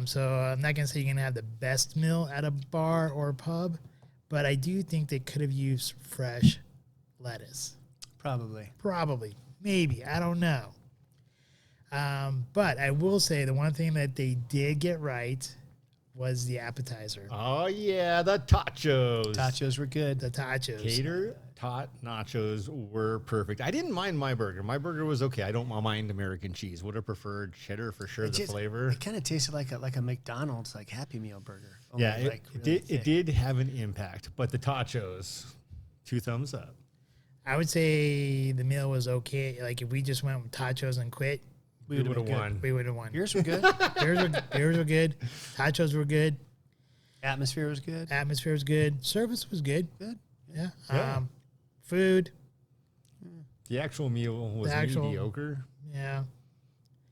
[SPEAKER 1] So I'm not going to say you're going to have the best meal at a bar or pub, but I do think they could have used fresh lettuce.
[SPEAKER 3] Probably.
[SPEAKER 1] Maybe. I don't know. But I will say the one thing that they did get right was the appetizer.
[SPEAKER 2] Oh, yeah, the tachos.
[SPEAKER 3] Tachos were good.
[SPEAKER 1] The tachos.
[SPEAKER 2] Cater tot nachos were perfect. I didn't mind my burger. My burger was okay. I don't mind American cheese. Would have preferred cheddar for sure, the flavor.
[SPEAKER 3] It kind of tasted like a McDonald's like Happy Meal burger.
[SPEAKER 2] Yeah,
[SPEAKER 3] Only
[SPEAKER 2] it did have an impact. But the tachos, 2 thumbs up.
[SPEAKER 1] I would say the meal was okay. Like if we just went with tachos and quit,
[SPEAKER 2] We would have won.
[SPEAKER 1] we would have won.
[SPEAKER 3] Yours were good.
[SPEAKER 1] Beers were good. Tachos were good.
[SPEAKER 3] Atmosphere was good.
[SPEAKER 1] Atmosphere was good. Service was good.
[SPEAKER 3] Good.
[SPEAKER 1] Yeah.
[SPEAKER 2] Yeah.
[SPEAKER 1] Food.
[SPEAKER 2] The actual meal was mediocre.
[SPEAKER 1] Yeah.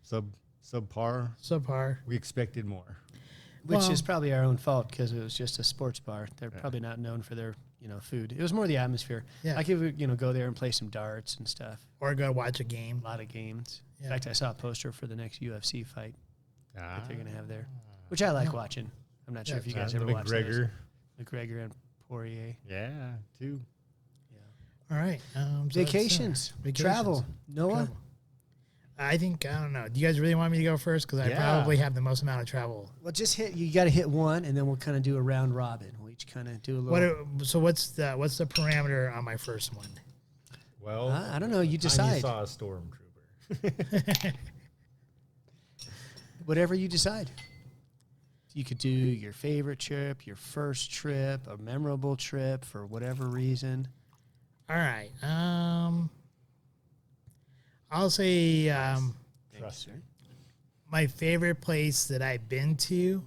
[SPEAKER 2] Subpar.
[SPEAKER 1] Subpar.
[SPEAKER 2] We expected more.
[SPEAKER 3] Which is probably our own fault because it was just a sports bar. They're probably not known for their food. It was more the atmosphere.
[SPEAKER 1] Yeah.
[SPEAKER 3] Like if we go there and play some darts and stuff.
[SPEAKER 1] Or go watch a game.
[SPEAKER 3] A lot of games.
[SPEAKER 1] Yeah.
[SPEAKER 3] In fact, I saw a poster for the next UFC fight that they're going to have there, which I
[SPEAKER 1] Oh.
[SPEAKER 3] like watching. I'm not sure if you guys
[SPEAKER 2] the
[SPEAKER 3] ever watched those.
[SPEAKER 2] McGregor.
[SPEAKER 3] McGregor and Poirier.
[SPEAKER 2] Yeah, 2.
[SPEAKER 1] All right. So
[SPEAKER 3] Vacations. Travel. Noah?
[SPEAKER 1] Travel. I don't know. Do you guys really want me to go first? Because I probably have the most amount of travel.
[SPEAKER 3] Well, just you got to hit one, and then we'll kind of do a round robin. We'll each kind of do a little.
[SPEAKER 1] So what's the parameter on my first one?
[SPEAKER 2] Well,
[SPEAKER 3] I don't know. You
[SPEAKER 2] You
[SPEAKER 3] decide.
[SPEAKER 2] saw a stormtrooper.
[SPEAKER 3] Whatever you decide. You could do your favorite trip, your first trip, a memorable trip for whatever reason.
[SPEAKER 1] All right. I'll say
[SPEAKER 2] Trust me.
[SPEAKER 1] my favorite place that I've been to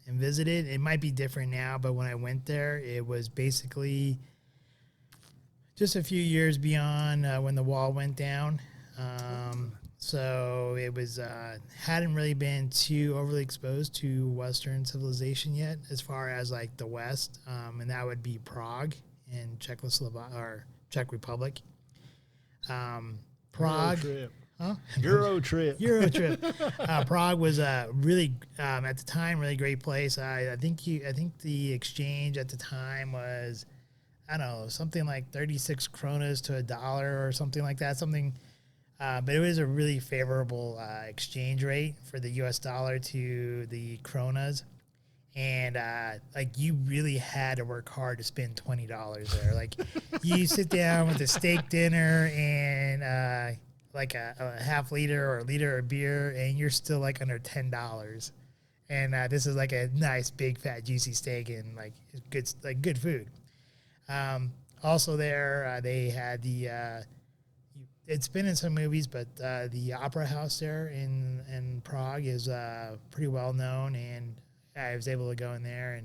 [SPEAKER 1] and visited. It might be different now, but when I went there, it was basically just a few years beyond when the wall went down. So it was hadn't really been too overly exposed to Western civilization yet, as far as like the West, and that would be Prague in Czech Republic. Prague.
[SPEAKER 2] Euro trip.
[SPEAKER 1] Euro trip. Prague was a really at the time really great place. I think the exchange at the time was I don't know something like 36 kronas to $1 or something like that. But it was a really favorable exchange rate for the U.S. dollar to the kronas. And like you really had to work hard to spend $20 there. Like you sit down with a steak dinner and like a half liter or a liter of beer, and you're still like under $10. And this is like a nice big fat juicy steak and like good food. Also there they had the it's been in some movies, but the opera house there in Prague is pretty well known, and I was able to go in there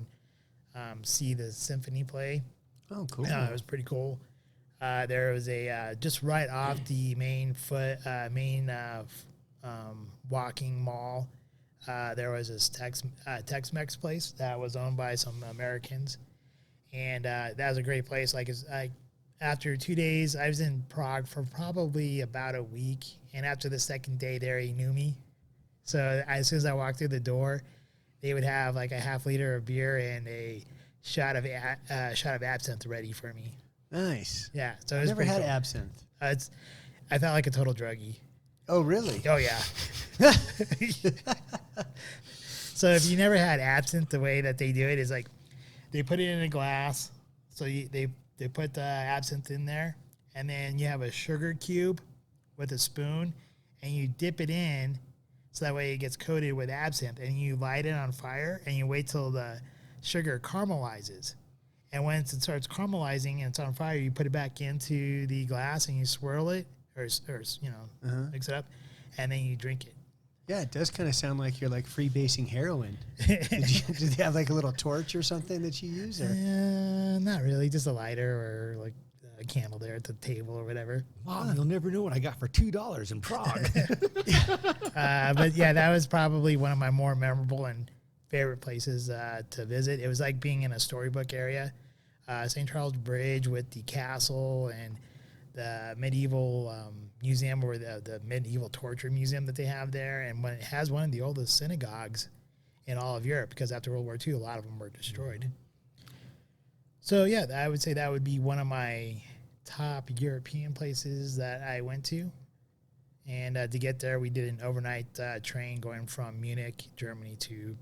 [SPEAKER 1] and see the symphony play.
[SPEAKER 3] Oh, cool.
[SPEAKER 1] It was pretty cool. There was a just right off the main walking mall. There was this Tex-Mex place that was owned by some Americans, and that was a great place. After 2 days, I was in Prague for probably about a week, and after the second day there, he knew me. So as soon as I walked through the door, they would have like a half liter of beer and a shot of absinthe ready for me.
[SPEAKER 3] Nice.
[SPEAKER 1] Yeah. So
[SPEAKER 3] I've never had
[SPEAKER 1] cool.
[SPEAKER 3] absinthe.
[SPEAKER 1] I felt like a total druggie.
[SPEAKER 3] Oh, really?
[SPEAKER 1] Oh, yeah. So if you never had absinthe, the way that they do it is like they put it in a glass. So they put the absinthe in there, and then you have a sugar cube with a spoon, and you dip it in so that way it gets coated with absinthe, and you light it on fire, and you wait till the sugar caramelizes. And once it starts caramelizing and it's on fire, you put it back into the glass and you swirl it or mix it up, and then you drink it.
[SPEAKER 3] Yeah, it does kind of sound like you're like freebasing heroin. Did they have like a little torch or something that you use? Or?
[SPEAKER 1] Not really, just a lighter or like a candle there at the table or whatever.
[SPEAKER 2] Mom, you'll never know what I got for $2 in Prague.
[SPEAKER 1] But yeah, that was probably one of my more memorable and favorite places to visit. It was like being in a storybook area. St. Charles Bridge with the castle and the medieval museum, or the medieval torture museum that they have there, and when it has one of the oldest synagogues in all of Europe, because after World War II, a lot of them were destroyed. So yeah, I would say that would be one of my top European places that I went to. And to get there, we did an overnight train going from Munich, Germany to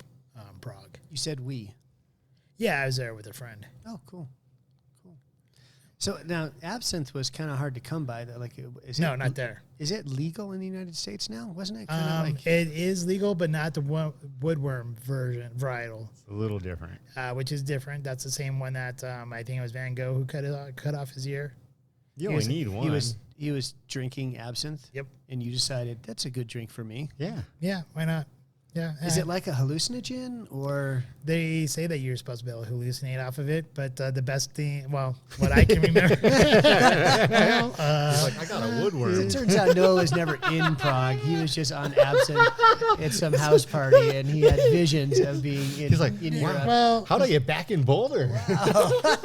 [SPEAKER 1] Prague.
[SPEAKER 3] You said we.
[SPEAKER 1] Yeah, I was there with a friend.
[SPEAKER 3] Oh, cool. So now absinthe was kind of hard to come by. Though. Like,
[SPEAKER 1] not there.
[SPEAKER 3] Is it legal in the United States now? Wasn't it kind of like
[SPEAKER 1] it is legal, but not the woodworm varietal.
[SPEAKER 2] It's a little different.
[SPEAKER 1] Which is different. That's the same one that I think it was Van Gogh who cut off his ear.
[SPEAKER 2] You only need one.
[SPEAKER 3] He was drinking absinthe.
[SPEAKER 1] Yep.
[SPEAKER 3] And you decided that's a good drink for me.
[SPEAKER 2] Yeah.
[SPEAKER 1] Yeah, why not? Yeah.
[SPEAKER 3] Is it like a hallucinogen, or
[SPEAKER 1] they say that you're supposed to be able to hallucinate off of it? But the best thing, what I can remember,
[SPEAKER 2] I got a woodworm.
[SPEAKER 3] It turns out Noah was never in Prague. He was just on absinthe at some house party, and he had visions of being in.
[SPEAKER 2] He's like,
[SPEAKER 3] in Europe.
[SPEAKER 1] well,
[SPEAKER 2] how do I get back in Boulder?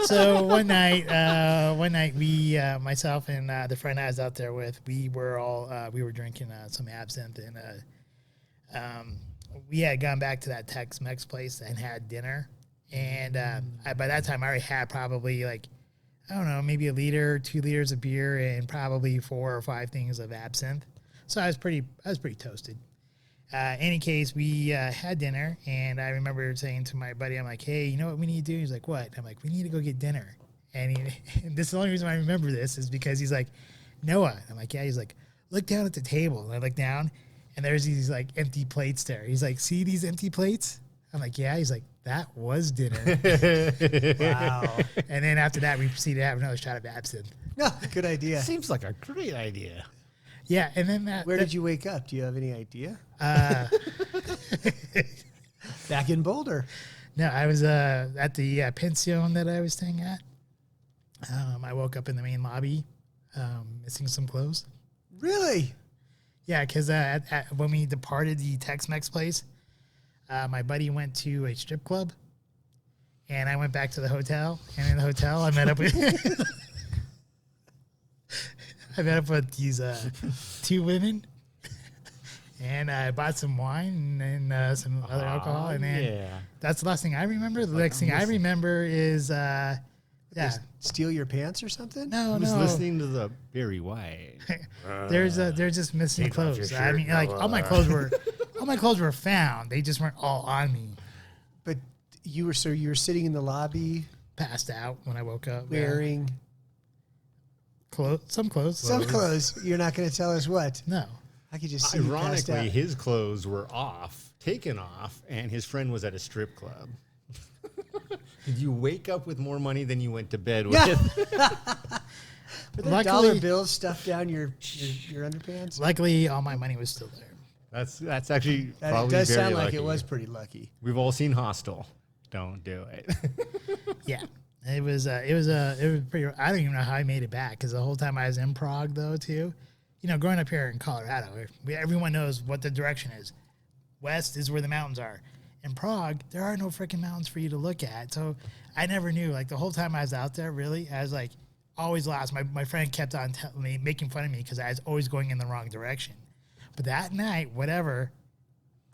[SPEAKER 1] So one night we, myself and the friend I was out there with, we were drinking some absinthe, and we had gone back to that Tex-Mex place and had dinner. And by that time, I already had probably maybe a liter, 2 liters of beer, and probably 4 or 5 things of absinthe. So I was pretty toasted. Any case, we had dinner, and I remember saying to my buddy, I'm like, hey, you know what we need to do? He's like, what? I'm like, we need to go get dinner. And this is the only reason why I remember this is because he's like, Noah. I'm like, yeah. He's like, look down at the table. And I look down, and there's these like empty plates there. He's like, see these empty plates? I'm like, yeah. He's like, that was dinner.
[SPEAKER 3] Wow.
[SPEAKER 1] And then after that, we proceeded to have another shot of absinthe.
[SPEAKER 3] No, good idea.
[SPEAKER 2] Seems like a great idea.
[SPEAKER 1] Yeah. And then
[SPEAKER 3] Where did you wake up? Do you have any idea? Back in Boulder.
[SPEAKER 1] No, I was at the pension that I was staying at. I woke up in the main lobby, missing some clothes.
[SPEAKER 3] Really?
[SPEAKER 1] Yeah, because when we departed the Tex-Mex place, my buddy went to a strip club, and I went back to the hotel. And in the hotel, I met up with these 2 women, and I bought some wine and some other alcohol. And then that's the last thing I remember. The next thing I remember is
[SPEAKER 3] steal your pants or something?
[SPEAKER 1] No,
[SPEAKER 2] I was listening to the Barry White.
[SPEAKER 1] They're just missing clothes. I mean, like all my clothes were found. They just weren't all on me.
[SPEAKER 3] But you were sitting in the lobby,
[SPEAKER 1] Passed out when I woke up.
[SPEAKER 3] wearing
[SPEAKER 1] some clothes.
[SPEAKER 3] some clothes. You're not going to tell us what.
[SPEAKER 1] No.
[SPEAKER 3] I could just see you passed
[SPEAKER 2] Ironically,
[SPEAKER 3] out.
[SPEAKER 2] his clothes were taken off, and his friend was at a strip club. Did you wake up with more money than you went to bed with?
[SPEAKER 3] Were there dollar bills stuffed down your underpants?
[SPEAKER 1] Luckily, all my money was still there.
[SPEAKER 2] That's actually
[SPEAKER 3] It
[SPEAKER 2] probably
[SPEAKER 3] does
[SPEAKER 2] very
[SPEAKER 3] sound like
[SPEAKER 2] lucky.
[SPEAKER 3] it was pretty lucky.
[SPEAKER 2] We've all seen Hostel. Don't do it.
[SPEAKER 1] Yeah. It was pretty. I don't even know how I made it back because the whole time I was in Prague, though, too. You know, growing up here in Colorado, everyone knows what the direction is. West is where the mountains are. In Prague, there are no freaking mountains for you to look at. So I never knew. Like the whole time I was out there, really, I was like always lost. My friend kept on making fun of me because I was always going in the wrong direction. But that night, whatever,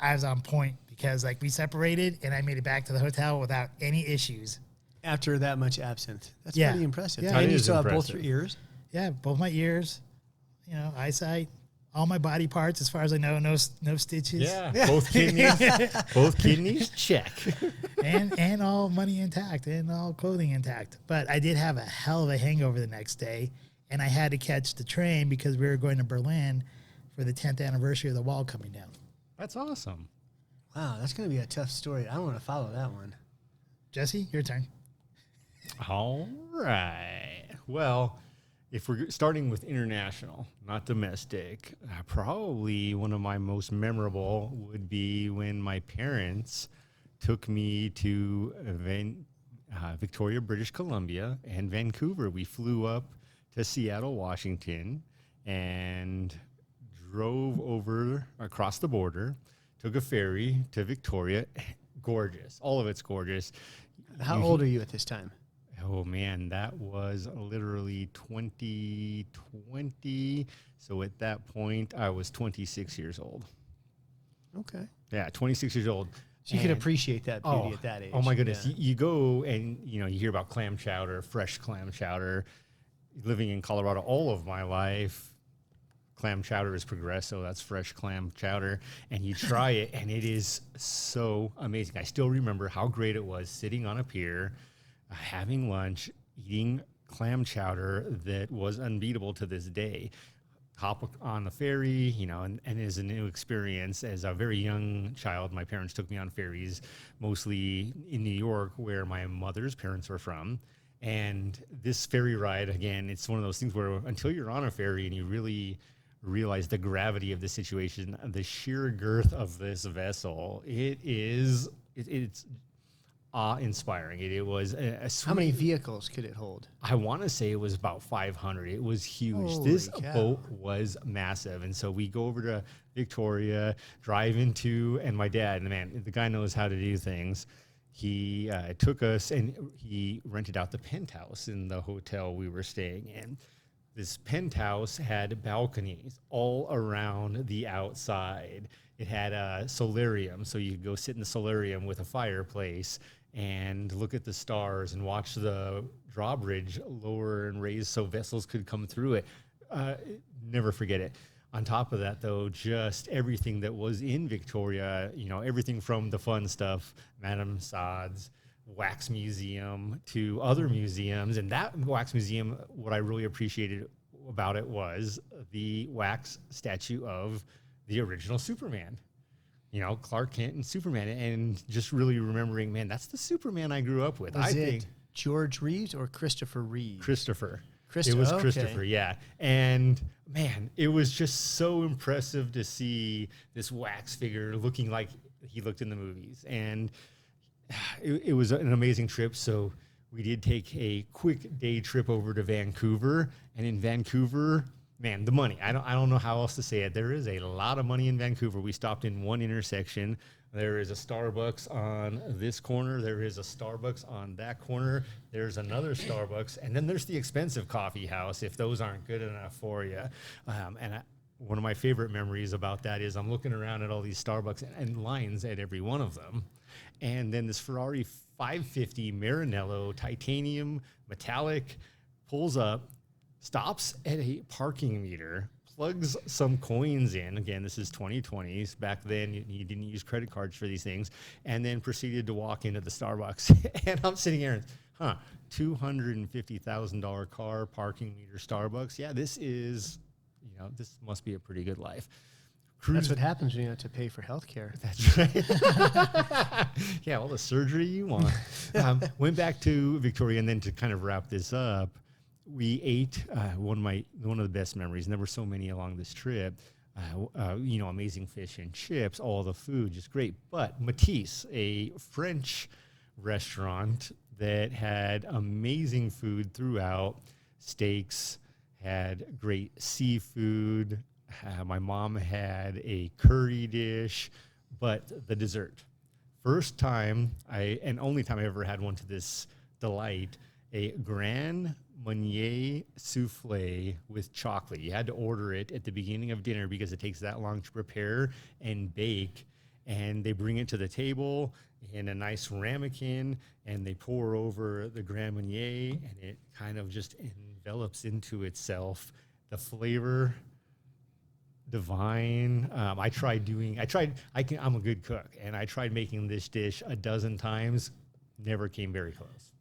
[SPEAKER 1] I was on point because like we separated and I made it back to the hotel without any issues.
[SPEAKER 3] After that much absinthe. That's
[SPEAKER 1] Yeah.
[SPEAKER 3] pretty impressive.
[SPEAKER 1] Yeah.
[SPEAKER 3] And
[SPEAKER 2] It
[SPEAKER 3] you
[SPEAKER 2] is
[SPEAKER 3] still have both
[SPEAKER 2] impressive.
[SPEAKER 3] your ears?
[SPEAKER 1] Yeah, both my ears, eyesight, all my body parts, as far as I know, no stitches.
[SPEAKER 2] Yeah, both kidneys, check.
[SPEAKER 1] and all money intact and all clothing intact. But I did have a hell of a hangover the next day, and I had to catch the train because we were going to Berlin for the 10th anniversary of the wall coming down.
[SPEAKER 2] That's awesome.
[SPEAKER 3] Wow, that's going to be a tough story. I don't want to follow that one.
[SPEAKER 1] Jesse, your turn.
[SPEAKER 2] All right. Well, if we're starting with international, not domestic, probably one of my most memorable would be when my parents took me to Victoria, British Columbia, and Vancouver. We flew up to Seattle, Washington, and drove over across the border, took a ferry to Victoria. Gorgeous. All of it's gorgeous.
[SPEAKER 3] How old are you at this time?
[SPEAKER 2] Oh man, that was literally 2020. So at that point, I was 26 years old.
[SPEAKER 3] Okay.
[SPEAKER 2] Yeah, 26 years old.
[SPEAKER 3] So you can appreciate that beauty at that age.
[SPEAKER 2] Oh my goodness.
[SPEAKER 3] Yeah.
[SPEAKER 2] You go and, you hear about clam chowder, fresh clam chowder. Living in Colorado all of my life, clam chowder is Progresso. That's fresh clam chowder. And you try it, and it is so amazing. I still remember how great it was sitting on a pier, having lunch, eating clam chowder that was unbeatable to this day. Hop on the ferry, and it is a new experience. As a very young child, my parents took me on ferries, mostly in New York, where my mother's parents were from. And this ferry ride, again, it's one of those things where until you're on a ferry and you really realize the gravity of the situation, the sheer girth of this vessel, it's awe-inspiring. It was a sweet.
[SPEAKER 3] How many vehicles could it hold?
[SPEAKER 2] I want to say it was about 500. It was huge.
[SPEAKER 3] Holy
[SPEAKER 2] This
[SPEAKER 3] cow.
[SPEAKER 2] boat was massive. And so we go over to Victoria, drive into, and my dad, and man, the guy knows how to do things. He took us and he rented out the penthouse in the hotel we were staying in. This penthouse had balconies all around the outside. It had a solarium, so you could go sit in the solarium with a fireplace and look at the stars and watch the drawbridge lower and raise so vessels could come through it. Never forget it. On top of that, though, just everything that was in Victoria, everything from the fun stuff, Madame Saad's wax museum to other museums. And that wax museum, what I really appreciated about it was the wax statue of the original Superman. Clark Kent and Superman, and just really remembering, man, that's the Superman I grew up with.
[SPEAKER 3] Was it George Reeves or Christopher Reeves?
[SPEAKER 2] Christopher.
[SPEAKER 3] Christopher.
[SPEAKER 2] It was
[SPEAKER 3] Okay.
[SPEAKER 2] Christopher, yeah. And man, it was just so impressive to see this wax figure looking like he looked in the movies. And it was an amazing trip. So we did take a quick day trip over to Vancouver. And in Vancouver, man, the money. I don't know how else to say it. There is a lot of money in Vancouver. We stopped in one intersection. There is a Starbucks on this corner. There is a Starbucks on that corner. There's another Starbucks. And then there's the expensive coffee house, if those aren't good enough for you. One of my favorite memories about that is I'm looking around at all these Starbucks and lines at every one of them. And then this Ferrari 550 Maranello titanium metallic pulls up, stops at a parking meter, plugs some coins in. Again, this is 2020s. Back then, you didn't use credit cards for these things. And then proceeded to walk into the Starbucks. And I'm sitting here and, $250,000 car, parking meter, Starbucks. Yeah, this is, this must be a pretty good life.
[SPEAKER 3] That's what happens when you have to pay for healthcare.
[SPEAKER 2] That's right. Yeah, all the surgery you want. Went back to Victoria, and then to kind of wrap this up, we ate one of the best memories, and there were so many along this trip. Amazing fish and chips, all the food, just great. But Matisse, a French restaurant that had amazing food throughout, steaks, had great seafood. My mom had a curry dish, but the dessert. First time, and only time I ever had one to this delight, a Grand Marnier souffle with chocolate. You had to order it at the beginning of dinner because it takes that long to prepare and bake. and they bring it to the table in a nice ramekin, and they pour over the Grand Marnier, and it kind of just envelops into itself. The flavor, divine. I'm a good cook, and I tried making this dish a dozen times, never came very close.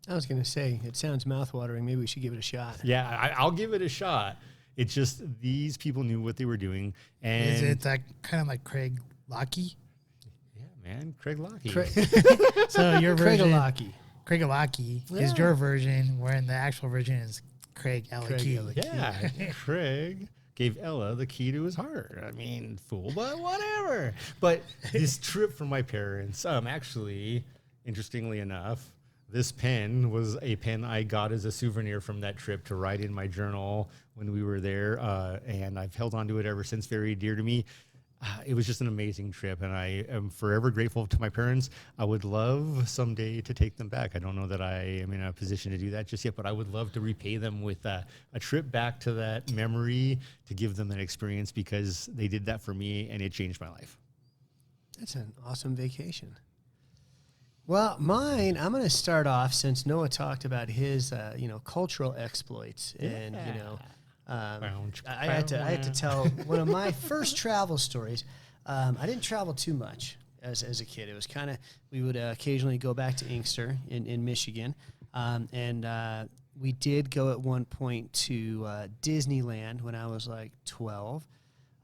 [SPEAKER 3] I was going to say, it sounds mouthwatering. Maybe we should give it a shot.
[SPEAKER 2] Yeah, I'll give it a shot. It's just these people knew what they were doing. And
[SPEAKER 1] is it that kind of like Craig Lockey?
[SPEAKER 2] Yeah, man, Craig Lockey.
[SPEAKER 1] So your version,
[SPEAKER 3] Craig
[SPEAKER 1] Lockey is your version, wherein the actual version is Craig Lockey.
[SPEAKER 2] Yeah, Craig gave Ella the key to his heart. I mean, fool, but whatever. But this trip from my parents, actually, interestingly enough, this pen was a pen I got as a souvenir from that trip to write in my journal when we were there, and I've held on to it ever since, very dear to me. It was just an amazing trip, and I am forever grateful to my parents. I would love someday to take them back. I don't know that I am in a position to do that just yet, but I would love to repay them with a trip back to that memory, to give them that experience, because they did that for me, and it changed my life.
[SPEAKER 3] That's an awesome vacation. Well, mine, I'm going to start off, since Noah talked about his, cultural exploits. And, I had to tell one of my first travel stories. I didn't travel too much as a kid. It was kind of, we would occasionally go back to Inkster in Michigan. And we did go at one point to Disneyland when I was like 12.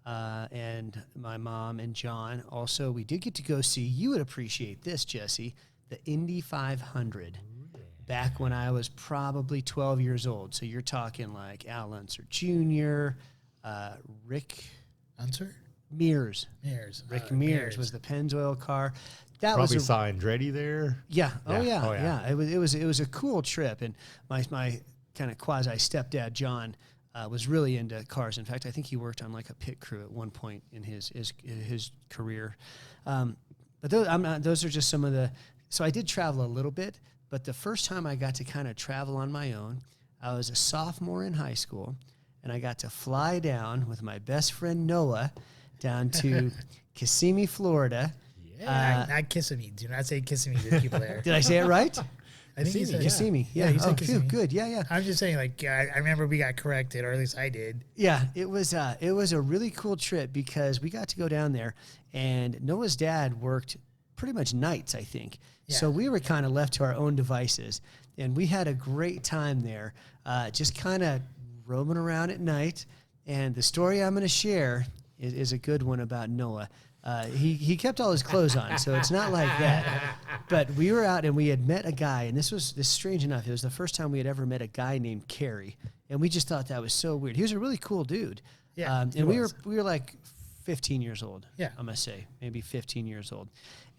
[SPEAKER 3] And my mom and John also, we did get to go see, you would appreciate this, Jesse, the Indy 500 back when I was probably 12 years old. So you're talking like Al Unser Jr., Rick
[SPEAKER 1] Unser?
[SPEAKER 3] Mears. Rick Mears was the Pennzoil car. That
[SPEAKER 2] Probably
[SPEAKER 3] was
[SPEAKER 2] saw Andretti there.
[SPEAKER 3] Yeah. Oh yeah. It was a cool trip, and my kind of quasi stepdad John was really into cars. In fact, I think he worked on like a pit crew at one point in his career. But those are just some of the. So I did travel a little bit, but the first time I got to kind of travel on my own, I was a sophomore in high school, and I got to fly down with my best friend Noah down to Kissimmee, Florida.
[SPEAKER 1] Yeah, not Kissimmee. Do not say Kissimmee to people there.
[SPEAKER 3] Did I say it right?
[SPEAKER 1] I think you said
[SPEAKER 3] Kissimmee.
[SPEAKER 1] Yeah, you said Kissimmee.
[SPEAKER 3] Good. Yeah.
[SPEAKER 1] I'm just saying, like, I remember we got corrected, or at least I did.
[SPEAKER 3] Yeah, it was a really cool trip because we got to go down there, and Noah's dad worked pretty much nights, I think. Yeah. So we were kind of left to our own devices, and we had a great time there, just kind of roaming around at night. And the story I'm going to share is a good one about Noah. He kept all his clothes on, so it's not like that. But we were out, and we had met a guy, and this is strange enough. It was the first time we had ever met a guy named Kerry, and we just thought that was so weird. He was a really cool dude.
[SPEAKER 1] Yeah,
[SPEAKER 3] and we were like 15 years old.
[SPEAKER 1] Yeah,
[SPEAKER 3] I must say, maybe 15 years old.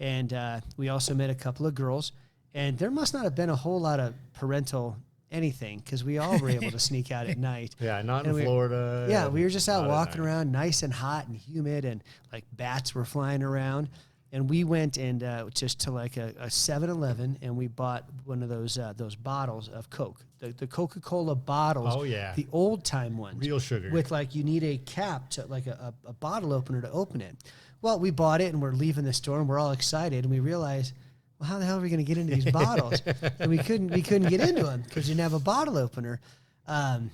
[SPEAKER 3] And we also met a couple of girls, and there must not have been a whole lot of parental anything, because we all were able to sneak out at night.
[SPEAKER 2] Yeah, not in Florida.
[SPEAKER 3] Yeah, we were just out walking around, nice and hot and humid, and like bats were flying around. And we went and just to like a 7-Eleven, and we bought one of those bottles of Coke, the Coca-Cola bottles.
[SPEAKER 2] Oh yeah,
[SPEAKER 3] the old time ones,
[SPEAKER 2] real sugar,
[SPEAKER 3] with like you need a cap to like a bottle opener to open it. Well, we bought it, and we're leaving the store, and we're all excited, and we realize, well, how the hell are we going to get into these bottles? And we couldn't get into them because we didn't have a bottle opener. And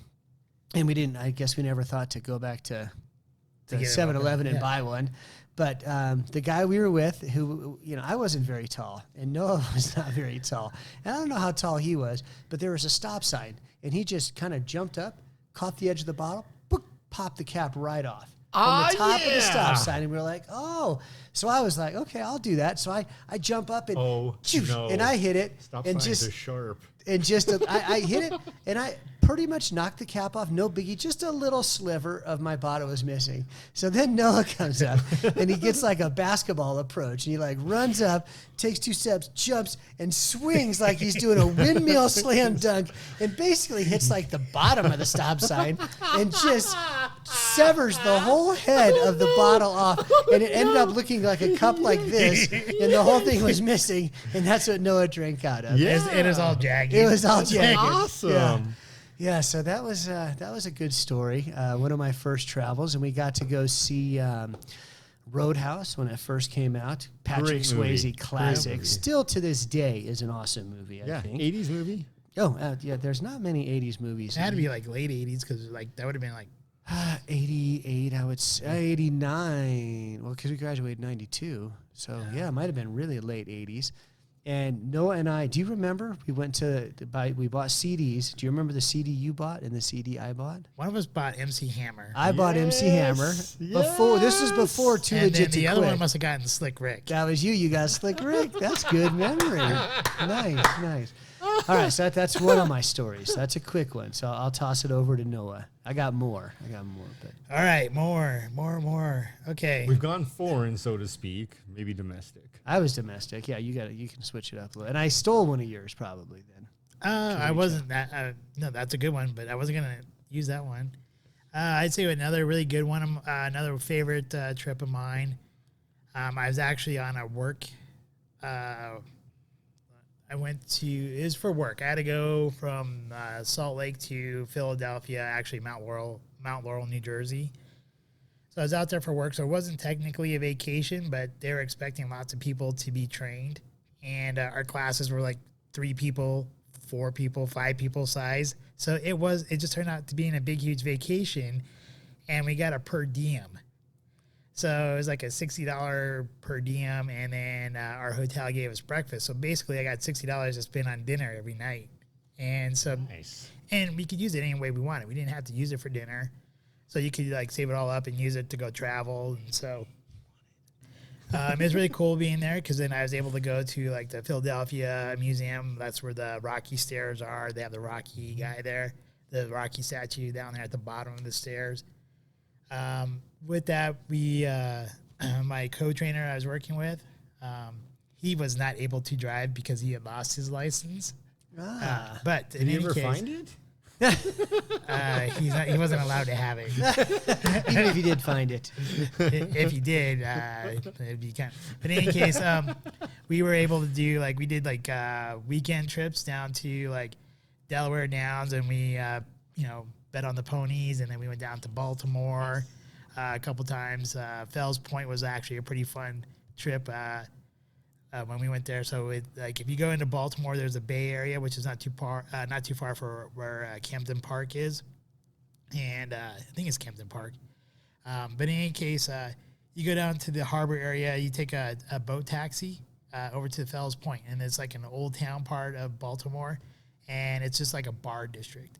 [SPEAKER 3] we didn't, I guess we never thought to go back to 7-Eleven and buy one. But the guy we were with, who, I wasn't very tall, and Noah was not very tall. And I don't know how tall he was, but there was a stop sign, and he just kind of jumped up, caught the edge of the bottle, boop, popped the cap right off. From the top of the stop sign, and we were like, oh. So I was like, okay, I'll do that. So I jump up and and I hit it.
[SPEAKER 2] Stop
[SPEAKER 3] and
[SPEAKER 2] signs are sharp.
[SPEAKER 3] And just I hit it, and I pretty much knocked the cap off. No biggie, just a little sliver of my bottle was missing. So then Noah comes up, and he gets like a basketball approach, and he like runs up, takes 2 steps, jumps, and swings like he's doing a windmill slam dunk, and basically hits like the bottom of the stop sign, and just severs the whole head of the bottle off, and it ended up looking like a cup like this, and the whole thing was missing, and that's what Noah drank out of.
[SPEAKER 1] Yeah. It was all jagged.
[SPEAKER 3] It was all jagged.
[SPEAKER 2] Awesome.
[SPEAKER 3] Yeah, so that was a good story. One of my first travels, and we got to go see Roadhouse when it first came out. Patrick Swayze classic. Still to this day is an awesome movie, I think.
[SPEAKER 2] 80s movie?
[SPEAKER 3] Oh, yeah, there's not many 80s movies.
[SPEAKER 1] It had to be like late 80s because like that would have been like
[SPEAKER 3] 88, I would say 89. Well, because we graduated 92. So, yeah, it might have been really late 80s. And Noah and I, do you remember? We went we bought CDs. Do you remember the CD you bought and the CD I bought?
[SPEAKER 1] One of us bought MC Hammer.
[SPEAKER 3] I bought MC Hammer. This was before Too
[SPEAKER 1] and
[SPEAKER 3] Legit
[SPEAKER 1] then
[SPEAKER 3] to
[SPEAKER 1] the other
[SPEAKER 3] Quit.
[SPEAKER 1] one must have gotten Slick Rick.
[SPEAKER 3] That was you. You got Slick Rick. That's good memory. Nice. All right, so that's one of my stories. That's a quick one. So I'll toss it over to Noah. I got more. But.
[SPEAKER 1] All right, more. Okay.
[SPEAKER 2] We've gone foreign, so to speak, maybe domestic.
[SPEAKER 3] I was domestic. Yeah, you can switch it up a little. And I stole one of yours probably then.
[SPEAKER 1] I wasn't that. No, that's a good one, but I wasn't gonna use that one. I'd say another really good one. Another favorite trip of mine. I was actually on a work. I went to, it was for work. I had to go from Salt Lake to Philadelphia, actually Mount Laurel, New Jersey. So I was out there for work. So it wasn't technically a vacation, but they were expecting lots of people to be trained. And our classes were like 3 people, 4 people, 5 people size. So it just turned out to being a big, huge vacation. And we got a per diem. So it was like a $60 per diem, and then our hotel gave us breakfast. So basically, I got $60 to spend on dinner every night, and so
[SPEAKER 2] Nice.
[SPEAKER 1] And we could use it any way we wanted. We didn't have to use it for dinner, so you could like save it all up and use it to go travel. And so it was really cool being there because then I was able to go to like the Philadelphia Museum. That's where the Rocky stairs are. They have the Rocky guy there, the Rocky statue down there at the bottom of the stairs. With that, we, my co-trainer I was working with, he was not able to drive because he had lost his license. But
[SPEAKER 2] Did you ever find it?
[SPEAKER 1] He wasn't allowed to have it.
[SPEAKER 3] Even if you did find it.
[SPEAKER 1] If he did, it'd be kind. But in any case, we were able to do we did weekend trips down to like Delaware Downs, and we bet on the ponies, and then we went down to Baltimore a couple times. Fells Point was actually a pretty fun trip when we went there. So if you go into Baltimore, there's a Bay Area, which is not too far for where Camden Park is, and I think it's Camden Park. But in any case, you go down to the harbor area, you take a boat taxi over to Fells Point, and it's like an old town part of Baltimore, and it's just like a bar district.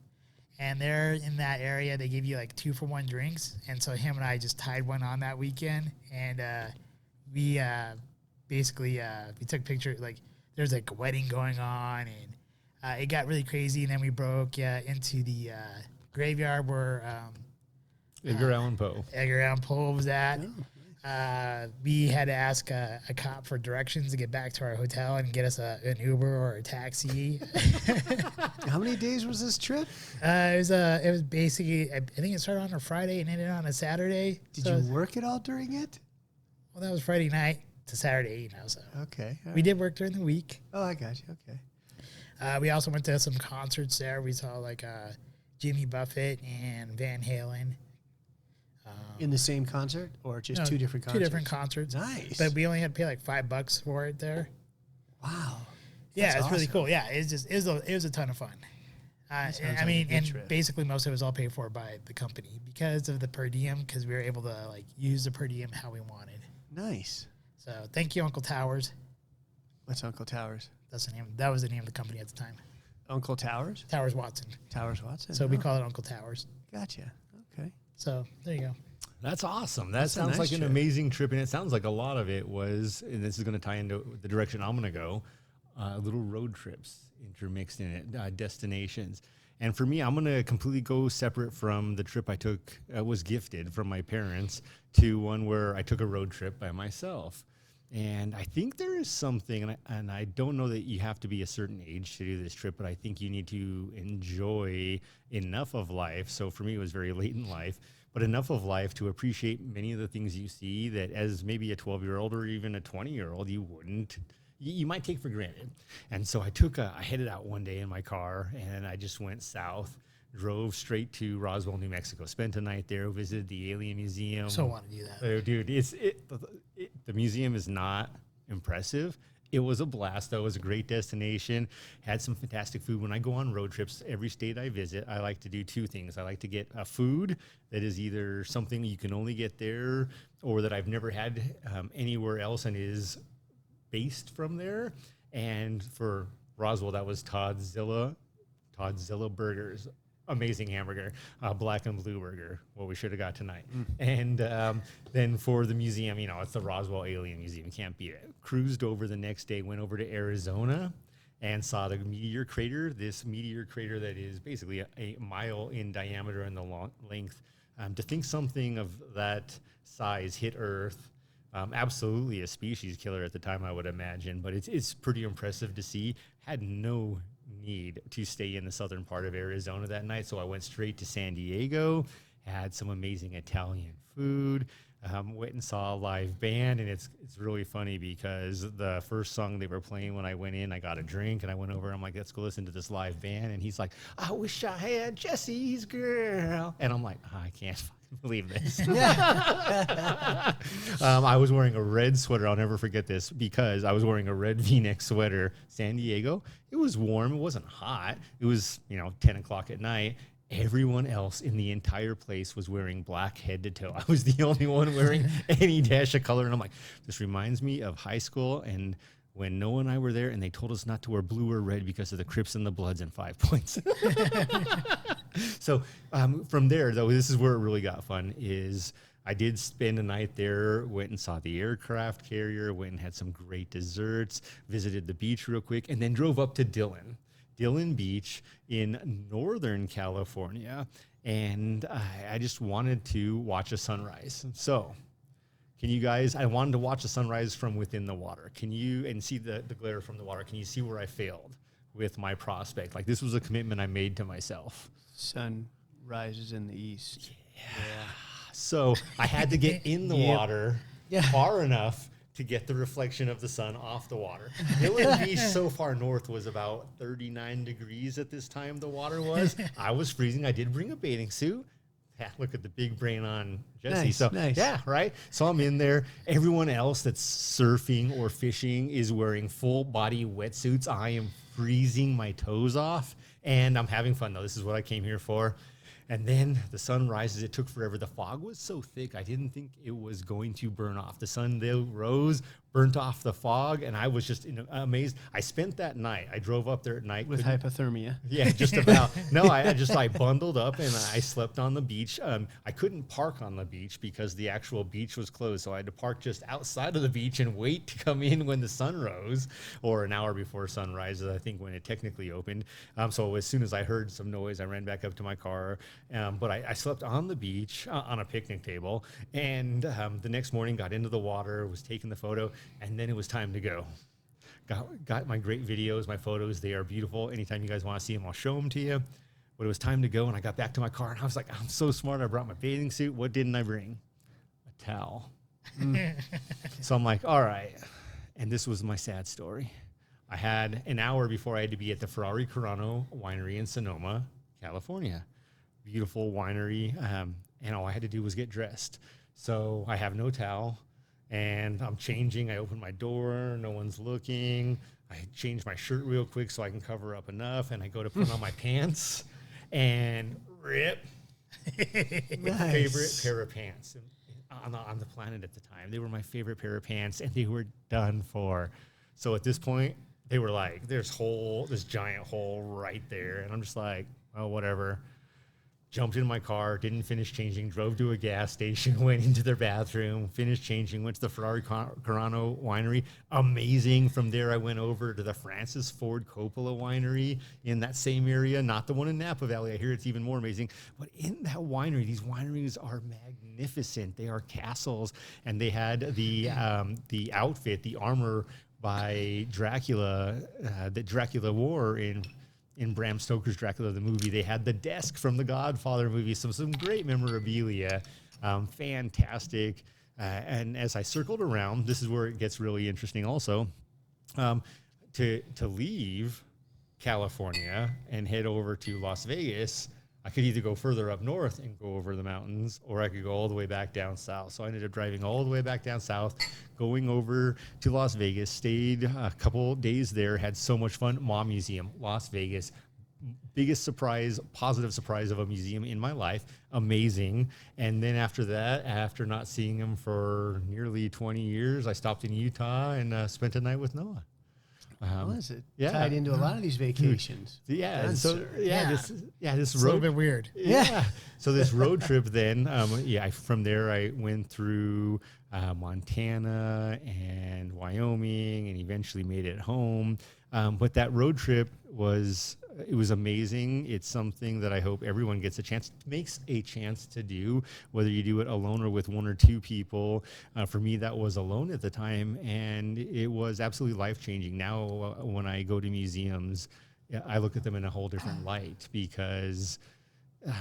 [SPEAKER 1] And there in that area, they give you like 2-for-1 drinks. And so him and I just tied one on that weekend. And we basically we took pictures. Like there's like a wedding going on, and it got really crazy. And then we broke into the graveyard where
[SPEAKER 2] Edgar Allan Poe.
[SPEAKER 1] Edgar Allan Poe was at. We had to ask a cop for directions to get back to our hotel and get us an Uber or a taxi.
[SPEAKER 3] How many days was this trip?
[SPEAKER 1] It was basically, I think it started on a Friday and ended on a Saturday.
[SPEAKER 3] Did you work at all during it?
[SPEAKER 1] Well, that was Friday night to Saturday, So
[SPEAKER 3] okay,
[SPEAKER 1] we did work during the week.
[SPEAKER 3] Oh, I got you. Okay.
[SPEAKER 1] We also went to some concerts there. We saw like Jimmy Buffett and Van Halen.
[SPEAKER 3] In the same concert, or just 2 different concerts?
[SPEAKER 1] 2 different concerts.
[SPEAKER 3] Nice.
[SPEAKER 1] But we only had to pay like $5 for it there.
[SPEAKER 3] Wow.
[SPEAKER 1] Yeah,
[SPEAKER 3] That's
[SPEAKER 1] it's really
[SPEAKER 3] awesome.
[SPEAKER 1] cool. Yeah, it was a ton of fun. Basically most of it was all paid for by the company because of the per diem, because we were able to like use the per diem how we wanted.
[SPEAKER 3] Nice.
[SPEAKER 1] So thank you, Uncle Towers.
[SPEAKER 3] What's Uncle Towers?
[SPEAKER 1] That's the name. That was the name of the company at the time.
[SPEAKER 3] Uncle Towers?
[SPEAKER 1] Towers Watson.
[SPEAKER 3] Towers Watson.
[SPEAKER 1] So we call it Uncle Towers.
[SPEAKER 3] Gotcha. Okay.
[SPEAKER 1] So there you go.
[SPEAKER 2] That's awesome. That
[SPEAKER 3] That's a
[SPEAKER 2] sounds
[SPEAKER 3] nice
[SPEAKER 2] like an
[SPEAKER 3] trip.
[SPEAKER 2] amazing trip, and it sounds like a lot of it was, and this is going to tie into the direction I'm going to go, little road trips intermixed in it, destinations. And for me, I'm going to completely go separate from the trip I took, was gifted from my parents, to one where I took a road trip by myself. And I think there is something, and I don't know that you have to be a certain age to do this trip, but I think you need to enjoy enough of life. So for me, it was very late in life, but enough of life to appreciate many of the things you see that as maybe a 12-year-old or even a 20-year-old, you might take for granted. And so I headed out one day in my car, and I just went south drove straight to Roswell, New Mexico, spent a night there, visited the Alien Museum.
[SPEAKER 1] So want to do that.
[SPEAKER 2] Dude, the museum is not impressive. It was a blast, though. It was a great destination. Had some fantastic food. When I go on road trips, every state I visit, I like to do two things. I like to get a food that is either something you can only get there or that I've never had anywhere else and is based from there. And for Roswell, that was Toddzilla Burgers. Amazing hamburger, black and blue burger, what we should have got tonight. And then for the museum, it's the Roswell Alien Museum. Can't beat it. Cruised over the next day, went over to Arizona and saw the meteor crater, this meteor crater that is basically a mile in diameter and the length. To think something of that size hit Earth, absolutely a species killer at the time, I would imagine, but it's pretty impressive to see. Had no need to stay in the southern part of Arizona that night, so I went straight to San Diego, had some amazing Italian food, went and saw a live band, and it's really funny because the first song they were playing when I went in, I got a drink, and I went over, I'm like, let's go listen to this live band, and he's like, I wish I had Jesse's Girl, and I'm like, I can't fucking believe this. I was wearing a red sweater. I'll never forget this because I was wearing a red V-neck sweater. San Diego, it was warm. It wasn't hot. It was, 10 o'clock at night. Everyone else in the entire place was wearing black head to toe. I was the only one wearing any dash of color. And I'm like, this reminds me of high school and when Noah and I were there and they told us not to wear blue or red because of the Crips and the Bloods and 5 points. So from there, though, this is where it really got fun, is I did spend a night there, went and saw the aircraft carrier, went and had some great desserts, visited the beach real quick, and then drove up to Dillon Beach in Northern California. And I just wanted to watch a sunrise. So can you guys, I wanted to watch the sunrise from within the water. Can you, and see the glare from the water, can you see where I failed with my prospect? Like, this was a commitment I made to myself.
[SPEAKER 3] Sun rises in the east.
[SPEAKER 2] Yeah. So I had to get in the water far enough to get the reflection of the sun off the water. Dillon Beach so far north was about 39 degrees at this time the water was. I was freezing. I did bring a bathing suit. Look at the big brain on Jesse.
[SPEAKER 3] Nice.
[SPEAKER 2] Yeah, right? So I'm in there. Everyone else that's surfing or fishing is wearing full body wetsuits. I am freezing my toes off, and I'm having fun, though. This is what I came here for. And then the sun rises. It took forever. The fog was so thick, I didn't think it was going to burn off. The sun rose, burnt off the fog, and I was just amazed. I spent that night. I drove up there at night.
[SPEAKER 3] With hypothermia.
[SPEAKER 2] Yeah, just about. No, I bundled up and I slept on the beach. I couldn't park on the beach because the actual beach was closed, so I had to park just outside of the beach and wait to come in when the sun rose, or an hour before sunrise, I think, when it technically opened. So as soon as I heard some noise, I ran back up to my car. But I slept on the beach on a picnic table, and the next morning got into the water, was taking the photo, and then it was time to go. Got my great videos, my photos. They are beautiful. Anytime you guys want to see them, I'll show them to you. But it was time to go, and I got back to my car, and I was like, I'm so smart. I brought my bathing suit. What didn't I bring? A towel. So I'm like, all right. And this was my sad story. I had an hour before I had to be at the Ferrari Carano winery in Sonoma, California. Beautiful winery, and all I had to do was get dressed. So I have no towel, and I'm changing. I open my door, no one's looking. I change my shirt real quick so I can cover up enough, and I go to put on my pants, and rip. My favorite pair of pants on the planet at the time. They were my favorite pair of pants, and they were done for. So at this point, they were like, there's this giant hole right there, and I'm just like, well, whatever. Jumped in my car, didn't finish changing, drove to a gas station, went into their bathroom, finished changing, went to the Ferrari Carano winery. Amazing. From there, I went over to the Francis Ford Coppola winery in that same area, not the one in Napa Valley. I hear it's even more amazing. But in that winery, these wineries are magnificent. They are castles, and they had the outfit, the armor by Dracula, that Dracula wore in Bram Stoker's Dracula, the movie. They had the desk from the Godfather movie, some great memorabilia, fantastic. And as I circled around, this is where it gets really interesting also, to leave California and head over to Las Vegas, I could either go further up north and go over the mountains, or I could go all the way back down south. So I ended up driving all the way back down south, going over to Las Vegas, stayed a couple days there, had so much fun. Mom Museum, Las Vegas. Biggest surprise, positive surprise of a museum in my life. Amazing. And then after that, after not seeing him for nearly 20 years, I stopped in Utah and spent a night with Noah.
[SPEAKER 3] Was it tied into a lot of these vacations?
[SPEAKER 2] Yeah.
[SPEAKER 3] Done,
[SPEAKER 2] so
[SPEAKER 3] sir.
[SPEAKER 2] this
[SPEAKER 1] It's
[SPEAKER 2] road,
[SPEAKER 1] a little bit weird.
[SPEAKER 2] Yeah. So this road trip then, from there I went through Montana and Wyoming and eventually made it home. But that road trip was amazing. It's something that I hope everyone makes a chance to do, whether you do it alone or with one or two people. For me, that was alone at the time, and it was absolutely life-changing. Now, when I go to museums, I look at them in a whole different light because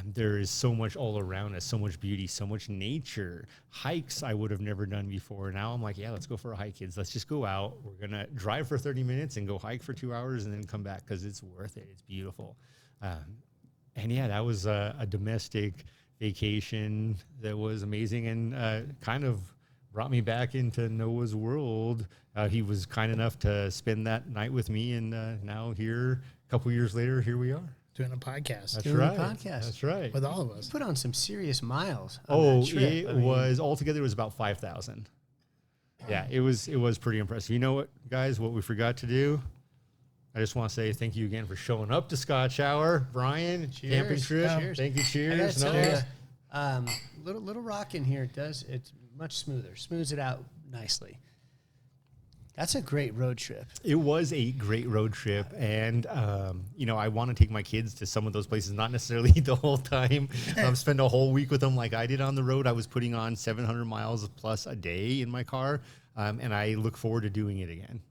[SPEAKER 2] there is so much all around us, so much beauty, so much nature. Hikes I would have never done before. Now I'm like, yeah, let's go for a hike, kids. Let's just go out. We're going to drive for 30 minutes and go hike for 2 hours and then come back because it's worth it. It's beautiful. And yeah, that was a domestic vacation that was amazing and kind of brought me back into Noah's world. He was kind enough to spend that night with me, and now here, a couple years later, here we are.
[SPEAKER 1] Doing a podcast.
[SPEAKER 2] That's
[SPEAKER 3] Doing
[SPEAKER 2] right.
[SPEAKER 3] a podcast.
[SPEAKER 2] That's right.
[SPEAKER 1] With all of us.
[SPEAKER 3] You put on some serious miles on that trip.
[SPEAKER 2] Altogether it was about 5,000. Yeah, it was pretty impressive. You know what, guys, what we forgot to do? I just want to say thank you again for showing up to Scotch Hour. Brian,
[SPEAKER 3] Cheers.
[SPEAKER 2] camping trip.
[SPEAKER 3] Cheers.
[SPEAKER 2] Thank you. Cheers.
[SPEAKER 3] I gotta tell you, little rock in here. It's much smoother. Smooths it out nicely. That's a great road trip.
[SPEAKER 2] It was a great road trip, and I want to take my kids to some of those places, not necessarily the whole time. Spend a whole week with them like I did on the road. I was putting on 700 miles plus a day in my car, and I look forward to doing it again.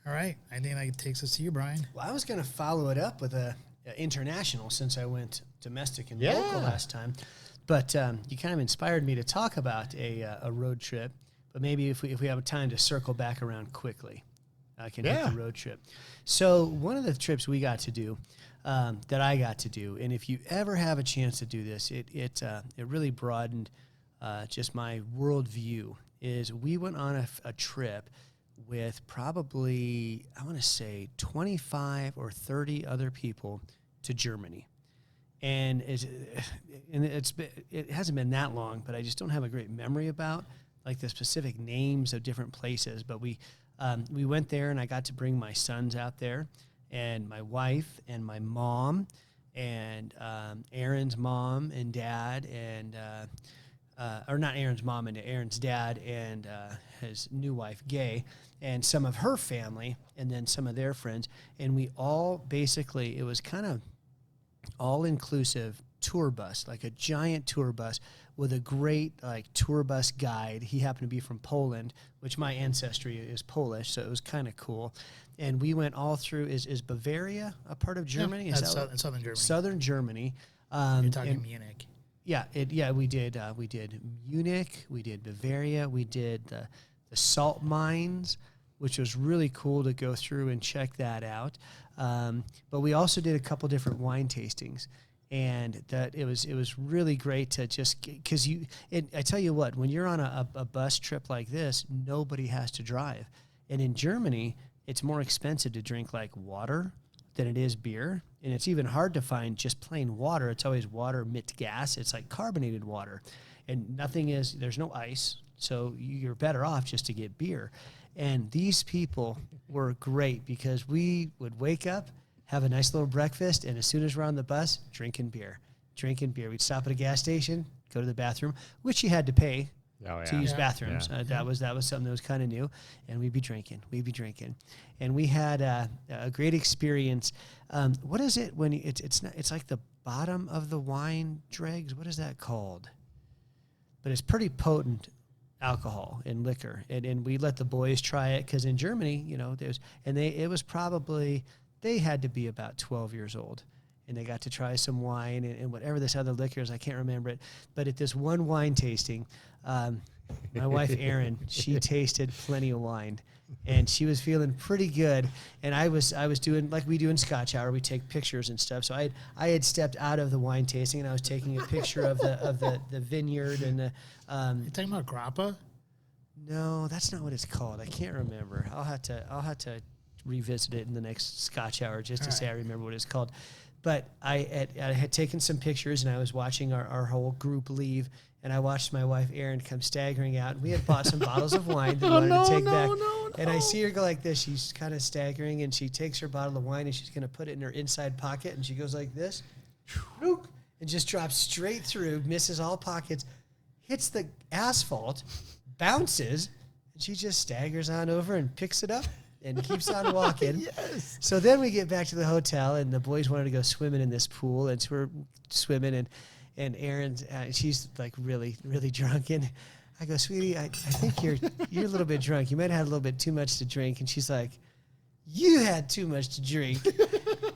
[SPEAKER 1] All right. I think that takes us to you, Brian.
[SPEAKER 3] Well, I was going to follow it up with a international since I went domestic and local last time. But you kind of inspired me to talk about a road trip. But maybe if we have time to circle back around quickly, I can hit the road trip. So one of the trips we got to do, that I got to do, and if you ever have a chance to do this, it really broadened just my worldview, is we went on a trip with probably, I want to say, 25 or 30 other people to Germany. And it hasn't been that long, but I just don't have a great memory about like the specific names of different places. But we went there, and I got to bring my sons out there, and my wife and my mom, and Aaron's mom and dad, and or not Aaron's mom and Aaron's dad, and his new wife Gay, and some of her family, and then some of their friends, and we all basically, it was kind of all-inclusive tour bus, like a giant tour bus with a great like tour bus guide. He happened to be from Poland, which my ancestry is Polish, so it was kind of cool. And we went all through. Is Bavaria a part of Germany?
[SPEAKER 1] Yeah, that's southern Germany.
[SPEAKER 3] Southern Germany.
[SPEAKER 1] You're talking Munich.
[SPEAKER 3] Yeah, we did Munich, we did Bavaria, we did the salt mines, which was really cool to go through and check that out. But we also did a couple different wine tastings. And that it was really great to just, because I tell you what, when you're on a bus trip like this, nobody has to drive. And in Germany, it's more expensive to drink like water than it is beer. And it's even hard to find just plain water. It's always water mit gas. It's like carbonated water. And there's no ice. So you're better off just to get beer. And these people were great because we would wake up, have a nice little breakfast, and as soon as we're on the bus, drinking beer. We'd stop at a gas station, go to the bathroom, which you had to pay to use bathrooms.
[SPEAKER 2] Yeah.
[SPEAKER 3] That was something that was kind of new, and we'd be drinking. And we had a great experience. What is it when it's like the bottom of the wine dregs? What is that called? But it's pretty potent alcohol and liquor, and we let the boys try it because in Germany, they had to be about 12 years old, and they got to try some wine and whatever this other liquor is. I can't remember it. But at this one wine tasting, my wife, Erin, she tasted plenty of wine. And she was feeling pretty good, and I was doing like we do in Scotch Hour. We take pictures and stuff. So I had stepped out of the wine tasting, and I was taking a picture of the vineyard and the.
[SPEAKER 1] You're talking about grappa?
[SPEAKER 3] No, that's not what it's called. I can't remember. I'll have to revisit it in the next Scotch Hour just to say I remember what it's called. But I had taken some pictures, and I was watching our whole group leave. And I watched my wife, Erin, come staggering out. We had bought some bottles of wine that we wanted to take back. And I see her go like this. She's kind of staggering, and she takes her bottle of wine, and she's going to put it in her inside pocket. And she goes like this, and just drops straight through, misses all pockets, hits the asphalt, bounces, and she just staggers on over and picks it up and keeps on walking.
[SPEAKER 2] Yes.
[SPEAKER 3] So then we get back to the hotel, and the boys wanted to go swimming in this pool. And so we're swimming, and Erin's, she's like really, really drunk. And I go, sweetie, I think you're a little bit drunk. You might have had a little bit too much to drink. And she's like, you had too much to drink.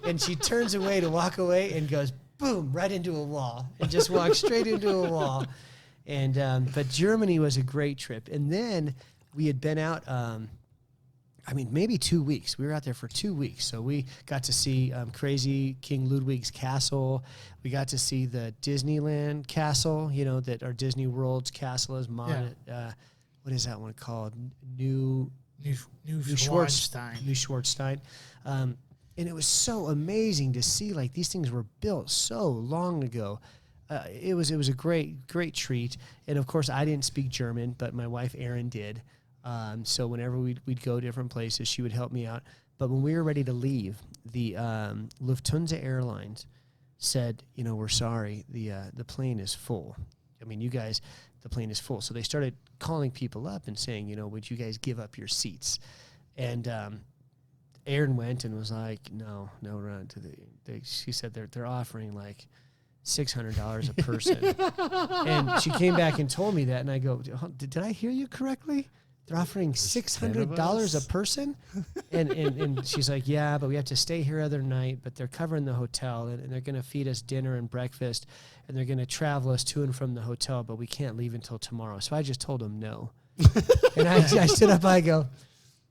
[SPEAKER 3] And she turns away to walk away and goes, boom, right into a wall. And just walks straight into a wall. And but Germany was a great trip. And then we had been out, maybe 2 weeks. We were out there for 2 weeks. So we got to see crazy King Ludwig's castle. We got to see the Disneyland castle, that our Disney World's castle is modded. Yeah. What is that one called? New Schwarzstein. And it was so amazing to see, like, these things were built so long ago. It was a great treat. And, of course, I didn't speak German, but my wife, Erin, did. So whenever we'd go different places, she would help me out. But when we were ready to leave, the Lufthansa Airlines said, we're sorry, the plane is full. I mean, you guys, the plane is full. So they started calling people up and saying, would you guys give up your seats? And Erin went and was like, no, run to she said they're offering like $600 a person. And she came back and told me that, and I go, did I hear you correctly? They're offering $600 a person? And she's like, yeah, but we have to stay here other night, but they're covering the hotel, and they're going to feed us dinner and breakfast, and they're going to travel us to and from the hotel, but we can't leave until tomorrow. So I just told them no. And I stood up, I go,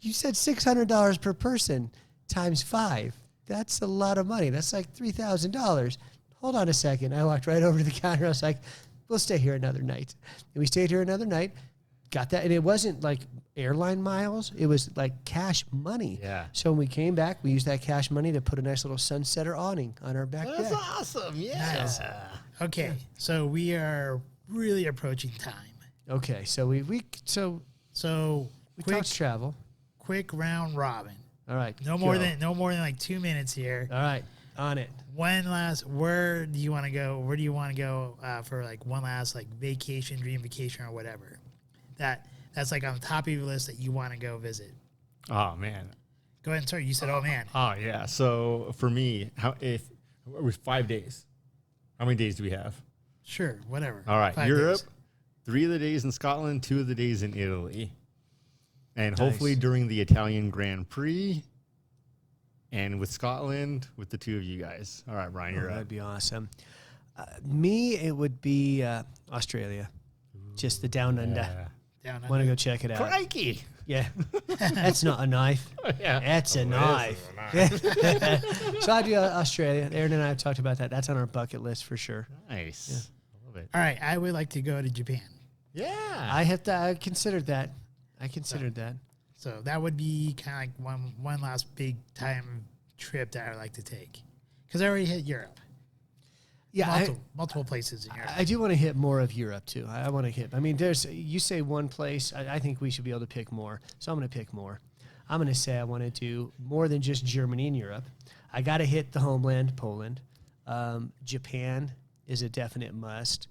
[SPEAKER 3] you said $600 per person times 5. That's a lot of money. That's like $3,000. Hold on a second. I walked right over to the counter. I was like, we'll stay here another night. And we stayed here another night. Got that, and it wasn't like airline miles. It was like cash money.
[SPEAKER 2] Yeah.
[SPEAKER 3] So when we came back, we used that cash money to put a nice little sunsetter awning on our back deck.
[SPEAKER 2] That's awesome. Yeah.
[SPEAKER 1] Nice. Okay, so we are really approaching time.
[SPEAKER 3] Okay, so we talked travel.
[SPEAKER 1] Quick round robin.
[SPEAKER 3] All right.
[SPEAKER 1] No more than like 2 minutes here.
[SPEAKER 3] All right, on it.
[SPEAKER 1] Where do you want to go? Where do you want to go for like one last like vacation, dream vacation, or whatever? That's like on the top of your list that you want to go visit.
[SPEAKER 2] Oh man.
[SPEAKER 1] Go ahead and start. You said, oh man.
[SPEAKER 2] Oh yeah. So for me, if it was 5 days, how many days do we have?
[SPEAKER 1] Sure, whatever.
[SPEAKER 2] All right,
[SPEAKER 1] 5
[SPEAKER 2] Europe,
[SPEAKER 1] days.
[SPEAKER 2] 3 of the days in Scotland, 2 of the days in Italy. And
[SPEAKER 3] Nice.
[SPEAKER 2] hopefully during the Italian Grand Prix and with Scotland, with the 2 of you guys. All right, Brian, you're up.
[SPEAKER 3] That'd be awesome. Me, it would be Australia. Just the down under.
[SPEAKER 2] Yeah.
[SPEAKER 1] Down
[SPEAKER 3] Want to
[SPEAKER 1] under.
[SPEAKER 3] go check it out.
[SPEAKER 2] Crikey.
[SPEAKER 3] Yeah. That's not a knife.
[SPEAKER 2] Yeah.
[SPEAKER 3] That's a knife. So I do Australia. Aaron and I have talked about that. That's on our bucket list for sure.
[SPEAKER 2] Nice. I love it.
[SPEAKER 1] All right, I would like to go to Japan.
[SPEAKER 2] Yeah.
[SPEAKER 3] I considered that.
[SPEAKER 1] So that would be kind of like one last big time trip that I would like to take. Because I already hit Europe.
[SPEAKER 3] Yeah,
[SPEAKER 1] multiple places in Europe.
[SPEAKER 3] I do want to hit more of Europe too. I want to hit. I mean, you say one place. I think we should be able to pick more. So I'm going to pick more. I'm going to say I want to do more than just Germany and Europe. I got to hit the homeland, Poland. Japan is a definite must,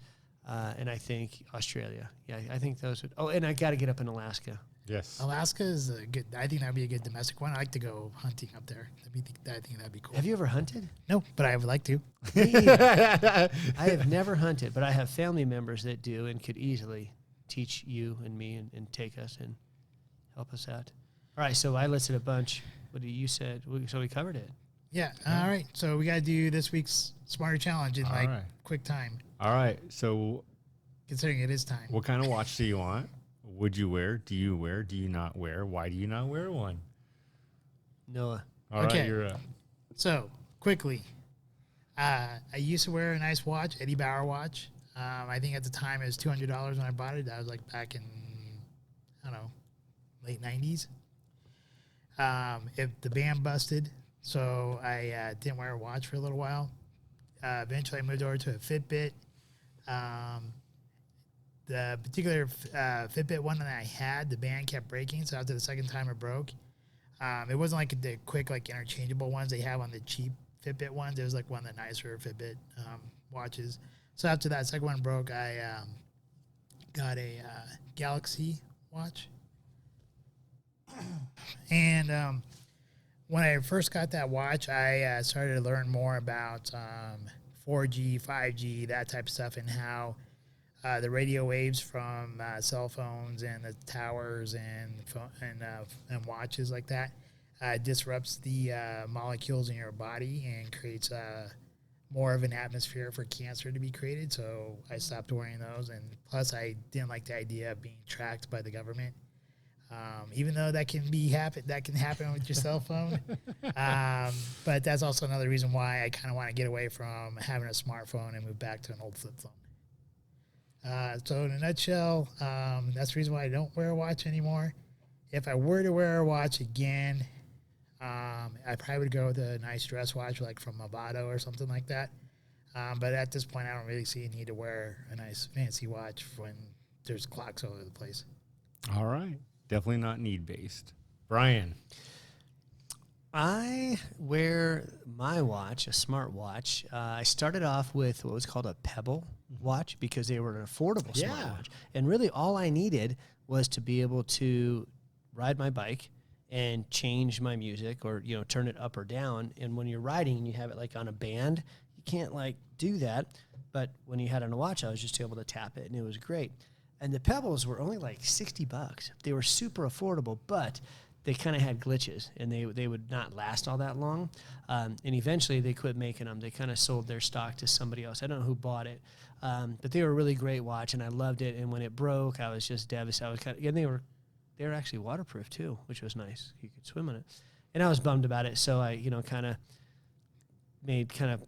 [SPEAKER 3] and I think Australia. Yeah, I think those would. Oh, and I got to get up in Alaska.
[SPEAKER 2] Yes.
[SPEAKER 1] Alaska is a good. I think that'd be a good domestic one. I like to go hunting up there. I think that'd be cool.
[SPEAKER 3] Have you ever hunted?
[SPEAKER 1] No, but I would like to.
[SPEAKER 3] I have never hunted, but I have family members that do and could easily teach you and me and take us and help us out. All right, so I listed a bunch. What you said? So we covered it.
[SPEAKER 1] Yeah. All right. So we got to do this week's Smarter Challenge in quick time.
[SPEAKER 2] All right. So
[SPEAKER 1] considering it is time.
[SPEAKER 2] What kind of watch do you want? Would you wear? Do you wear? Do you not wear? Why do you not wear one?
[SPEAKER 3] Noah.
[SPEAKER 2] All right, you're up.
[SPEAKER 1] So, quickly. I used to wear a nice watch, Eddie Bauer watch. I think at the time it was $200 when I bought it. That was like back in, I don't know, late 90s. If the band busted, so I didn't wear a watch for a little while. Eventually I moved over to a Fitbit. The particular Fitbit one that I had, the band kept breaking, so after the second time it broke. It wasn't like the quick, like interchangeable ones they have on the cheap Fitbit ones. It was like one of the nicer Fitbit watches. So after that second one broke, I got a Galaxy watch. And when I first got that watch, I started to learn more about 4G, 5G, that type of stuff, and how the radio waves from cell phones and the towers and watches like that disrupts the molecules in your body and creates more of an atmosphere for cancer to be created. So I stopped wearing those, and plus I didn't like the idea of being tracked by the government. Even though that can happen with your cell phone, but that's also another reason why I kind of want to get away from having a smartphone and move back to an old flip phone. So in a nutshell, that's the reason why I don't wear a watch anymore. If I were to wear a watch again, I probably would go with a nice dress watch like from Movado or something like that. But at this point, I don't really see a need to wear a nice fancy watch when there's clocks all over the place.
[SPEAKER 2] All right. Definitely not need-based. Brian.
[SPEAKER 3] I wear my watch, a smart watch. I started off with what was called a Pebble watch because they were an affordable smartwatch. And really all I needed was to be able to ride my bike and change my music or, turn it up or down. And when you're riding and you have it like on a band, you can't like do that. But when you had it on a watch, I was just able to tap it and it was great. And the Pebbles were only like $60. They were super affordable, but they kind of had glitches, and they would not last all that long. And eventually, they quit making them. They kind of sold their stock to somebody else. I don't know who bought it, but they were a really great watch, and I loved it. And when it broke, I was just devastated. And they were actually waterproof too, which was nice. You could swim in it, and I was bummed about it. So I, kind of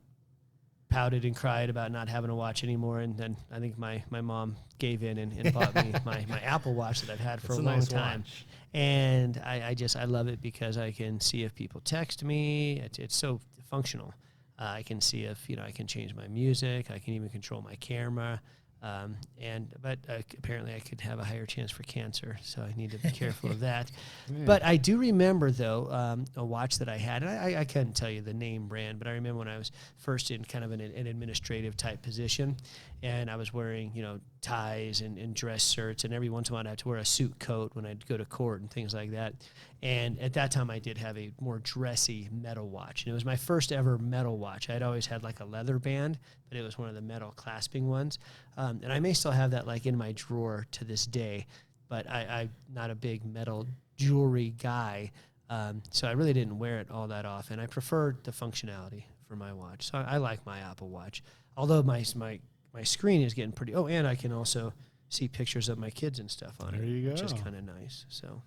[SPEAKER 3] pouted and cried about not having a watch anymore. And then I think my mom gave in and bought me my Apple Watch that I've had for a long time. Watch. And I love it because I can see if people text me. It's so functional. I can see if, I can change my music. I can even control my camera. But apparently I could have a higher chance for cancer, so I need to be careful of that. Yeah. But I do remember, though, a watch that I had, and I couldn't tell you the name brand, but I remember when I was first in kind of an administrative type position, and I was wearing, ties and dress shirts, and every once in a while I'd have to wear a suit coat when I'd go to court and things like that. And at that time I did have a more dressy metal watch, and it was my first ever metal watch. I'd always had like a leather band, but it was one of the metal clasping ones. And I may still have that like in my drawer to this day, but I'm not a big metal jewelry guy. So I really didn't wear it all that often. I preferred the functionality for my watch. So I like my Apple Watch, although my screen is getting pretty, and I can also see pictures of my kids and stuff on it, which is kind of nice. So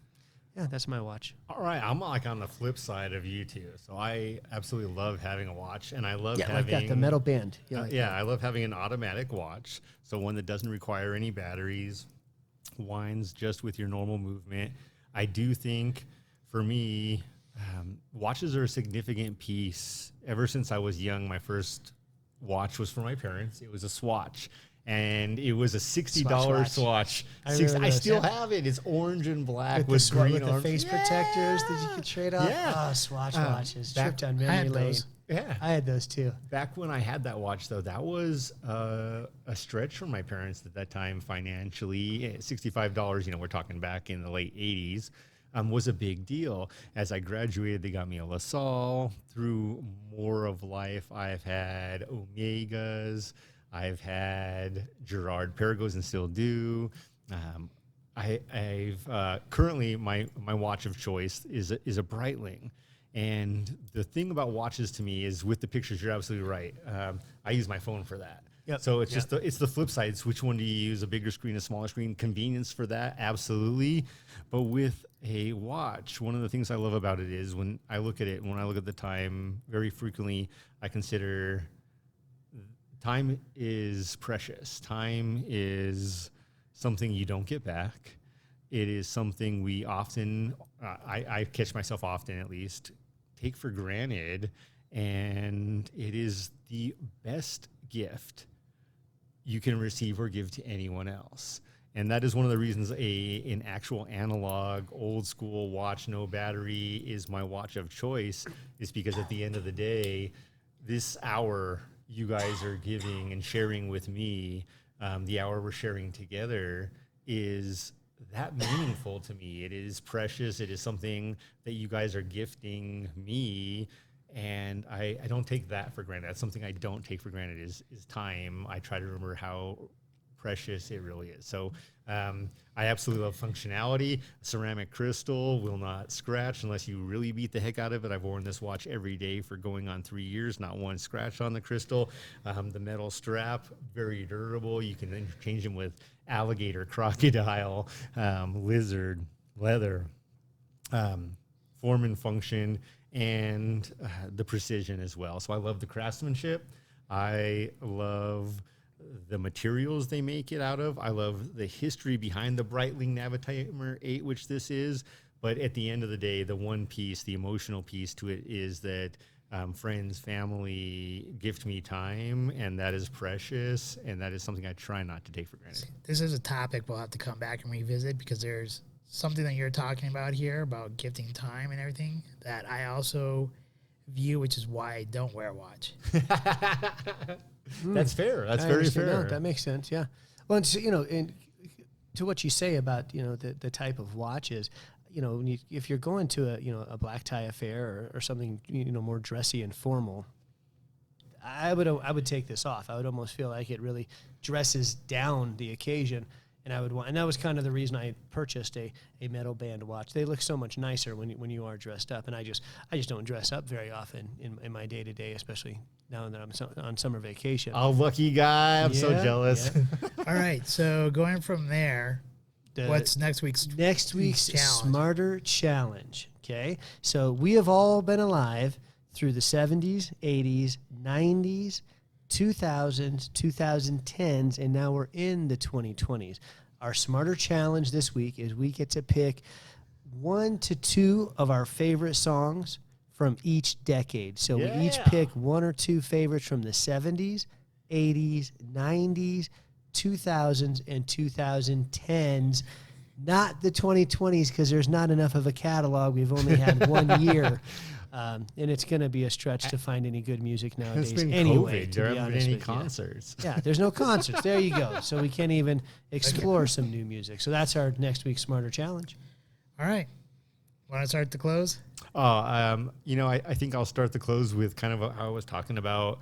[SPEAKER 3] yeah, that's my watch.
[SPEAKER 2] All right, I'm like on the flip side of you two. So I absolutely love having a watch, and I love having
[SPEAKER 3] like that, the metal band.
[SPEAKER 2] I love having an automatic watch, so one that doesn't require any batteries, winds just with your normal movement. I do think, for me, watches are a significant piece. Ever since I was young, my first watch was for my parents. It was a Swatch. And it was a $60 Swatch. I still have it. It's orange and black with green
[SPEAKER 3] with the face protectors that you could trade off. Yeah. Swatch watches. Trip down memory lane.
[SPEAKER 2] Yeah.
[SPEAKER 3] I had those too.
[SPEAKER 2] Back when I had that watch, though, that was a stretch for my parents at that time financially. $65, we're talking back in the late 80s, was a big deal. As I graduated, they got me a LaSalle. Through more of life, I've had Omegas. I've had Gerard Perregaux and still do. I've currently my watch of choice is a Breitling, And the thing about watches to me is with the pictures, you're absolutely right. I use my phone for that.
[SPEAKER 3] Yep.
[SPEAKER 2] So it's just it's the flip side. It's which one do you use, a bigger screen, a smaller screen? Convenience for that, absolutely. But with a watch, one of the things I love about it is when I look at it, when I look at the time, very frequently I consider time is precious. Time is something you don't get back. It is something we often, I catch myself often at least, take for granted. And it is the best gift you can receive or give to anyone else. And that is one of the reasons an actual analog, old school watch, no battery is my watch of choice, is because at the end of the day, this hour you guys are giving and sharing with me, the hour we're sharing together is that meaningful to me. It is precious. It is something that you guys are gifting me. And I don't take that for granted. That's something I don't take for granted is time. I try to remember how precious it really is. So I absolutely love functionality. Ceramic crystal will not scratch unless you really beat the heck out of it. I've worn this watch every day for going on 3 years, not one scratch on the crystal. The metal strap, very durable. You can interchange them with alligator, crocodile, lizard, leather, form and function, and the precision as well. So I love the craftsmanship. I love the materials they make it out of. I love the history behind the Breitling Navitimer 8, which this is. But at the end of the day, the one piece, the emotional piece to it is that friends, family gift me time, and that is precious, and that is something I try not to take for granted.
[SPEAKER 1] This is a topic we'll have to come back and revisit because there's something that you're talking about here about gifting time and everything that I also view, which is why I don't wear a watch.
[SPEAKER 2] That's fair. That's very fair.
[SPEAKER 3] No, that makes sense. Yeah. Well, it's, and to what you say about, the type of watches, if you're going to a black tie affair or something, more dressy and formal, I would take this off. I would almost feel like it really dresses down the occasion. And I would want, and that was kind of the reason I purchased a metal band watch. They look so much nicer when you are dressed up, and I just don't dress up very often in my day to day, especially now that I'm on summer vacation.
[SPEAKER 2] Oh, lucky guy! I'm so jealous.
[SPEAKER 1] Yeah. All right, so going from there, what's next week's
[SPEAKER 3] challenge? Smarter Challenge. Okay, so we have all been alive through the 70s, 80s, 90s. 2000s, 2010s, and now we're in the 2020s. Our Smarter Challenge this week is we get to pick 1 to 2 of our favorite songs from each decade. So we each pick 1 or 2 favorites from the 70s, 80s, 90s, 2000s, and 2010s. Not the 2020s because there's not enough of a catalog. We've only had 1 year. And it's going to be a stretch to find any good music nowadays.
[SPEAKER 2] It's been
[SPEAKER 3] anyway,
[SPEAKER 2] COVID. There haven't been any concerts.
[SPEAKER 3] Yeah, there's no concerts. There you go. So we can't even explore some new music. So that's our next week's Smarter Challenge.
[SPEAKER 1] All right. Want to start the close?
[SPEAKER 2] I think I'll start the close with kind of how I was talking about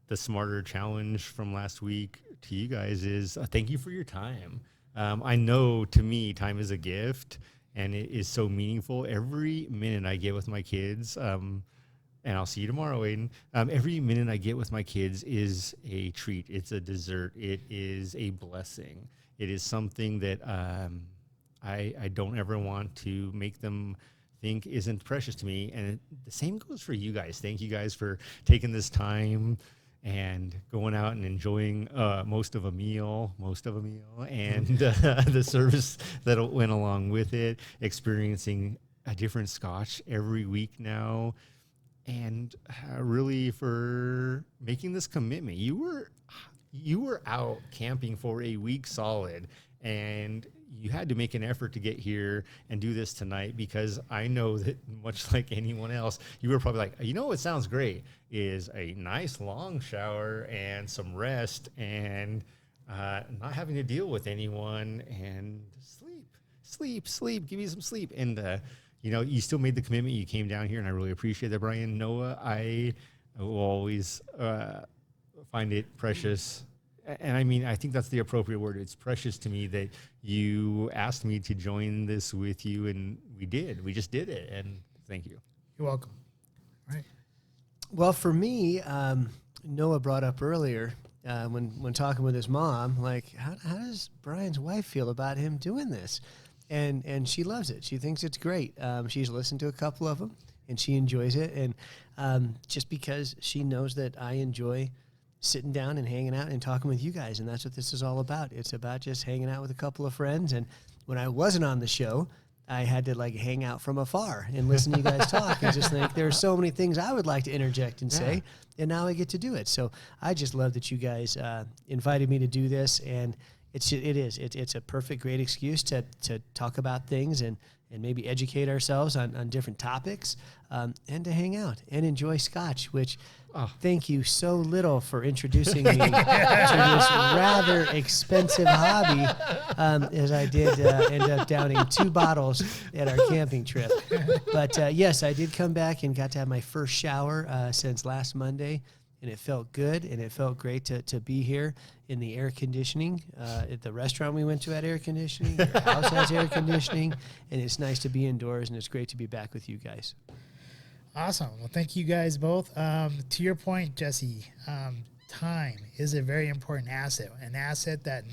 [SPEAKER 2] the Smarter Challenge from last week to you guys is thank you for your time. I know to me, time is a gift. And it is so meaningful. Every minute I get with my kids, and I'll see you tomorrow, Aiden. Every minute I get with my kids is a treat. It's a dessert. It is a blessing. It is something that I don't ever want to make them think isn't precious to me. And the same goes for you guys. Thank you guys for taking this time and going out and enjoying most of a meal, and the service that went along with it, experiencing a different Scotch every week now, and really for making this commitment. You were out camping for a week solid, and you had to make an effort to get here and do this tonight because I know that much like anyone else, you were probably like, what sounds great is a nice long shower and some rest and not having to deal with anyone and sleep, give me some sleep. And, you still made the commitment. You came down here and I really appreciate that, Brian. Noah, I will always find it precious. And I mean, I think that's the appropriate word. It's precious to me that you asked me to join this with you, and we did. We just did it, and thank you.
[SPEAKER 1] You're welcome. Right.
[SPEAKER 3] Well, for me, Noah brought up earlier when talking with his mom, like, how does Brian's wife feel about him doing this? And she loves it. She thinks it's great. She's listened to a couple of them, and she enjoys it. And just because she knows that I enjoy sitting down and hanging out and talking with you guys, and that's what this is all about. It's about just hanging out with a couple of friends. And when I wasn't on the show, I had to like hang out from afar and listen to you guys talk and just think there are so many things I would like to interject and say, and now I get to do it. So I just love that you guys invited me to do this, and it's a perfect, great excuse to talk about things and maybe educate ourselves on different topics, and to hang out and enjoy Scotch, which thank you so little for introducing me to this rather expensive hobby, as I did end up downing 2 bottles at our camping trip. But yes, I did come back and got to have my first shower since last Monday, and it felt good, and it felt great to be here in the air conditioning. At the restaurant we went to had air conditioning. Your house has air conditioning, and it's nice to be indoors, and it's great to be back with you guys.
[SPEAKER 1] Awesome. Well, thank you guys both. To your point, Jesse, time is a very important asset, an asset that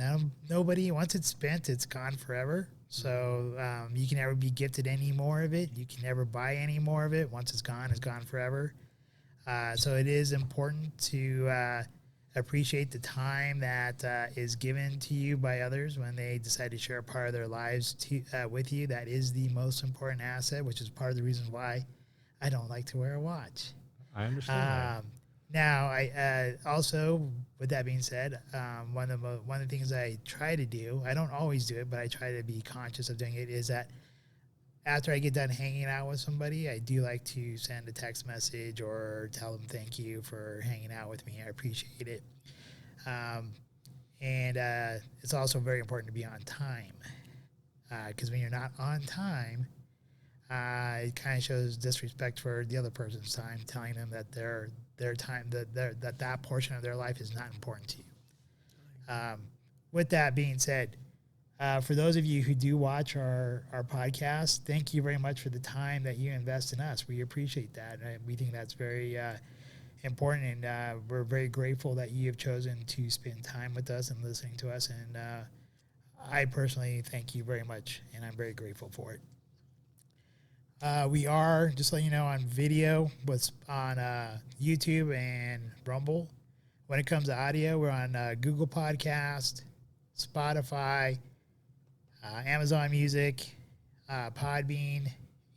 [SPEAKER 1] nobody, once it's spent, it's gone forever. So you can never be gifted any more of it. You can never buy any more of it. Once it's gone forever. So it is important to appreciate the time that is given to you by others when they decide to share a part of their lives with you. That is the most important asset, which is part of the reason why I don't like to wear a watch.
[SPEAKER 2] I understand that.
[SPEAKER 1] Now, I also, with that being said, one of the things I try to do, I don't always do it, but I try to be conscious of doing it, is that after I get done hanging out with somebody, I do like to send a text message or tell them thank you for hanging out with me. I appreciate it. And it's also very important to be on time, because when you're not on time, it kind of shows disrespect for the other person's time, telling them that their time, that portion of their life is not important to you. With that being said, for those of you who do watch our podcast, thank you very much for the time that you invest in us. We appreciate that. We think that's very important, and we're very grateful that you have chosen to spend time with us and listening to us. And I personally thank you very much, and I'm very grateful for it. We are, just letting you know, on video, on YouTube and Rumble. When it comes to audio, we're on Google Podcast, Spotify, Amazon Music, Podbean,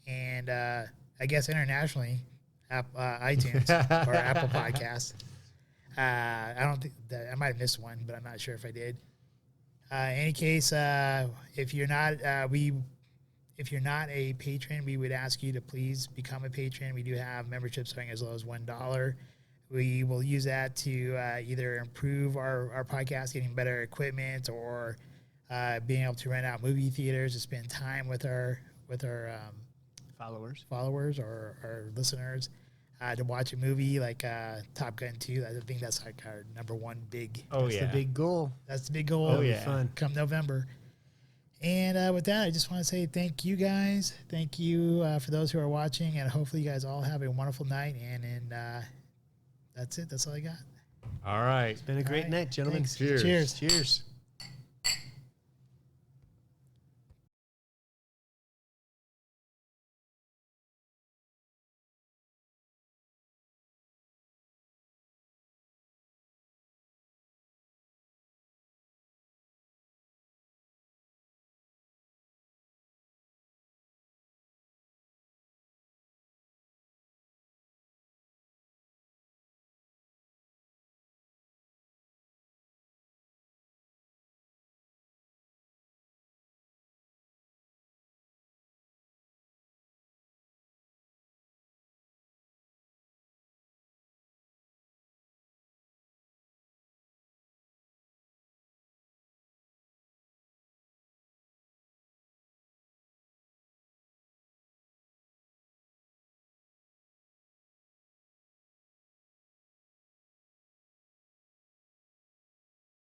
[SPEAKER 1] and I guess internationally, iTunes or Apple Podcasts. I don't think that I might have missed one, but I'm not sure if I did. In any case, if you're not a patron, we would ask you to please become a patron. We do have memberships starting as low as $1. We will use that to either improve our podcast, getting better equipment, or being able to rent out movie theaters to spend time with our followers or our listeners, to watch a movie like Top Gun 2. I think that's like our number one big.
[SPEAKER 3] That's the big goal.
[SPEAKER 1] That's the big goal.
[SPEAKER 3] Oh yeah, fun
[SPEAKER 1] come November. And with that, I just want to say thank you guys. Thank you for those who are watching, and hopefully you guys all have a wonderful night. And that's it. That's all I got.
[SPEAKER 2] All right.
[SPEAKER 3] It's been a great night, gentlemen.
[SPEAKER 1] Thanks.
[SPEAKER 2] Cheers.
[SPEAKER 3] Cheers.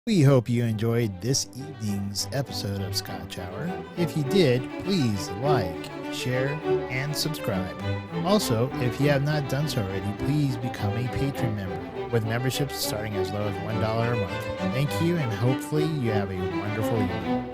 [SPEAKER 1] We hope you enjoyed this evening's episode of Scotch Hour. If you did, please like, share, and subscribe. Also, if you have not done so already, please become a Patreon member, with memberships starting as low as $1 a month. Thank you, and hopefully you have a wonderful year.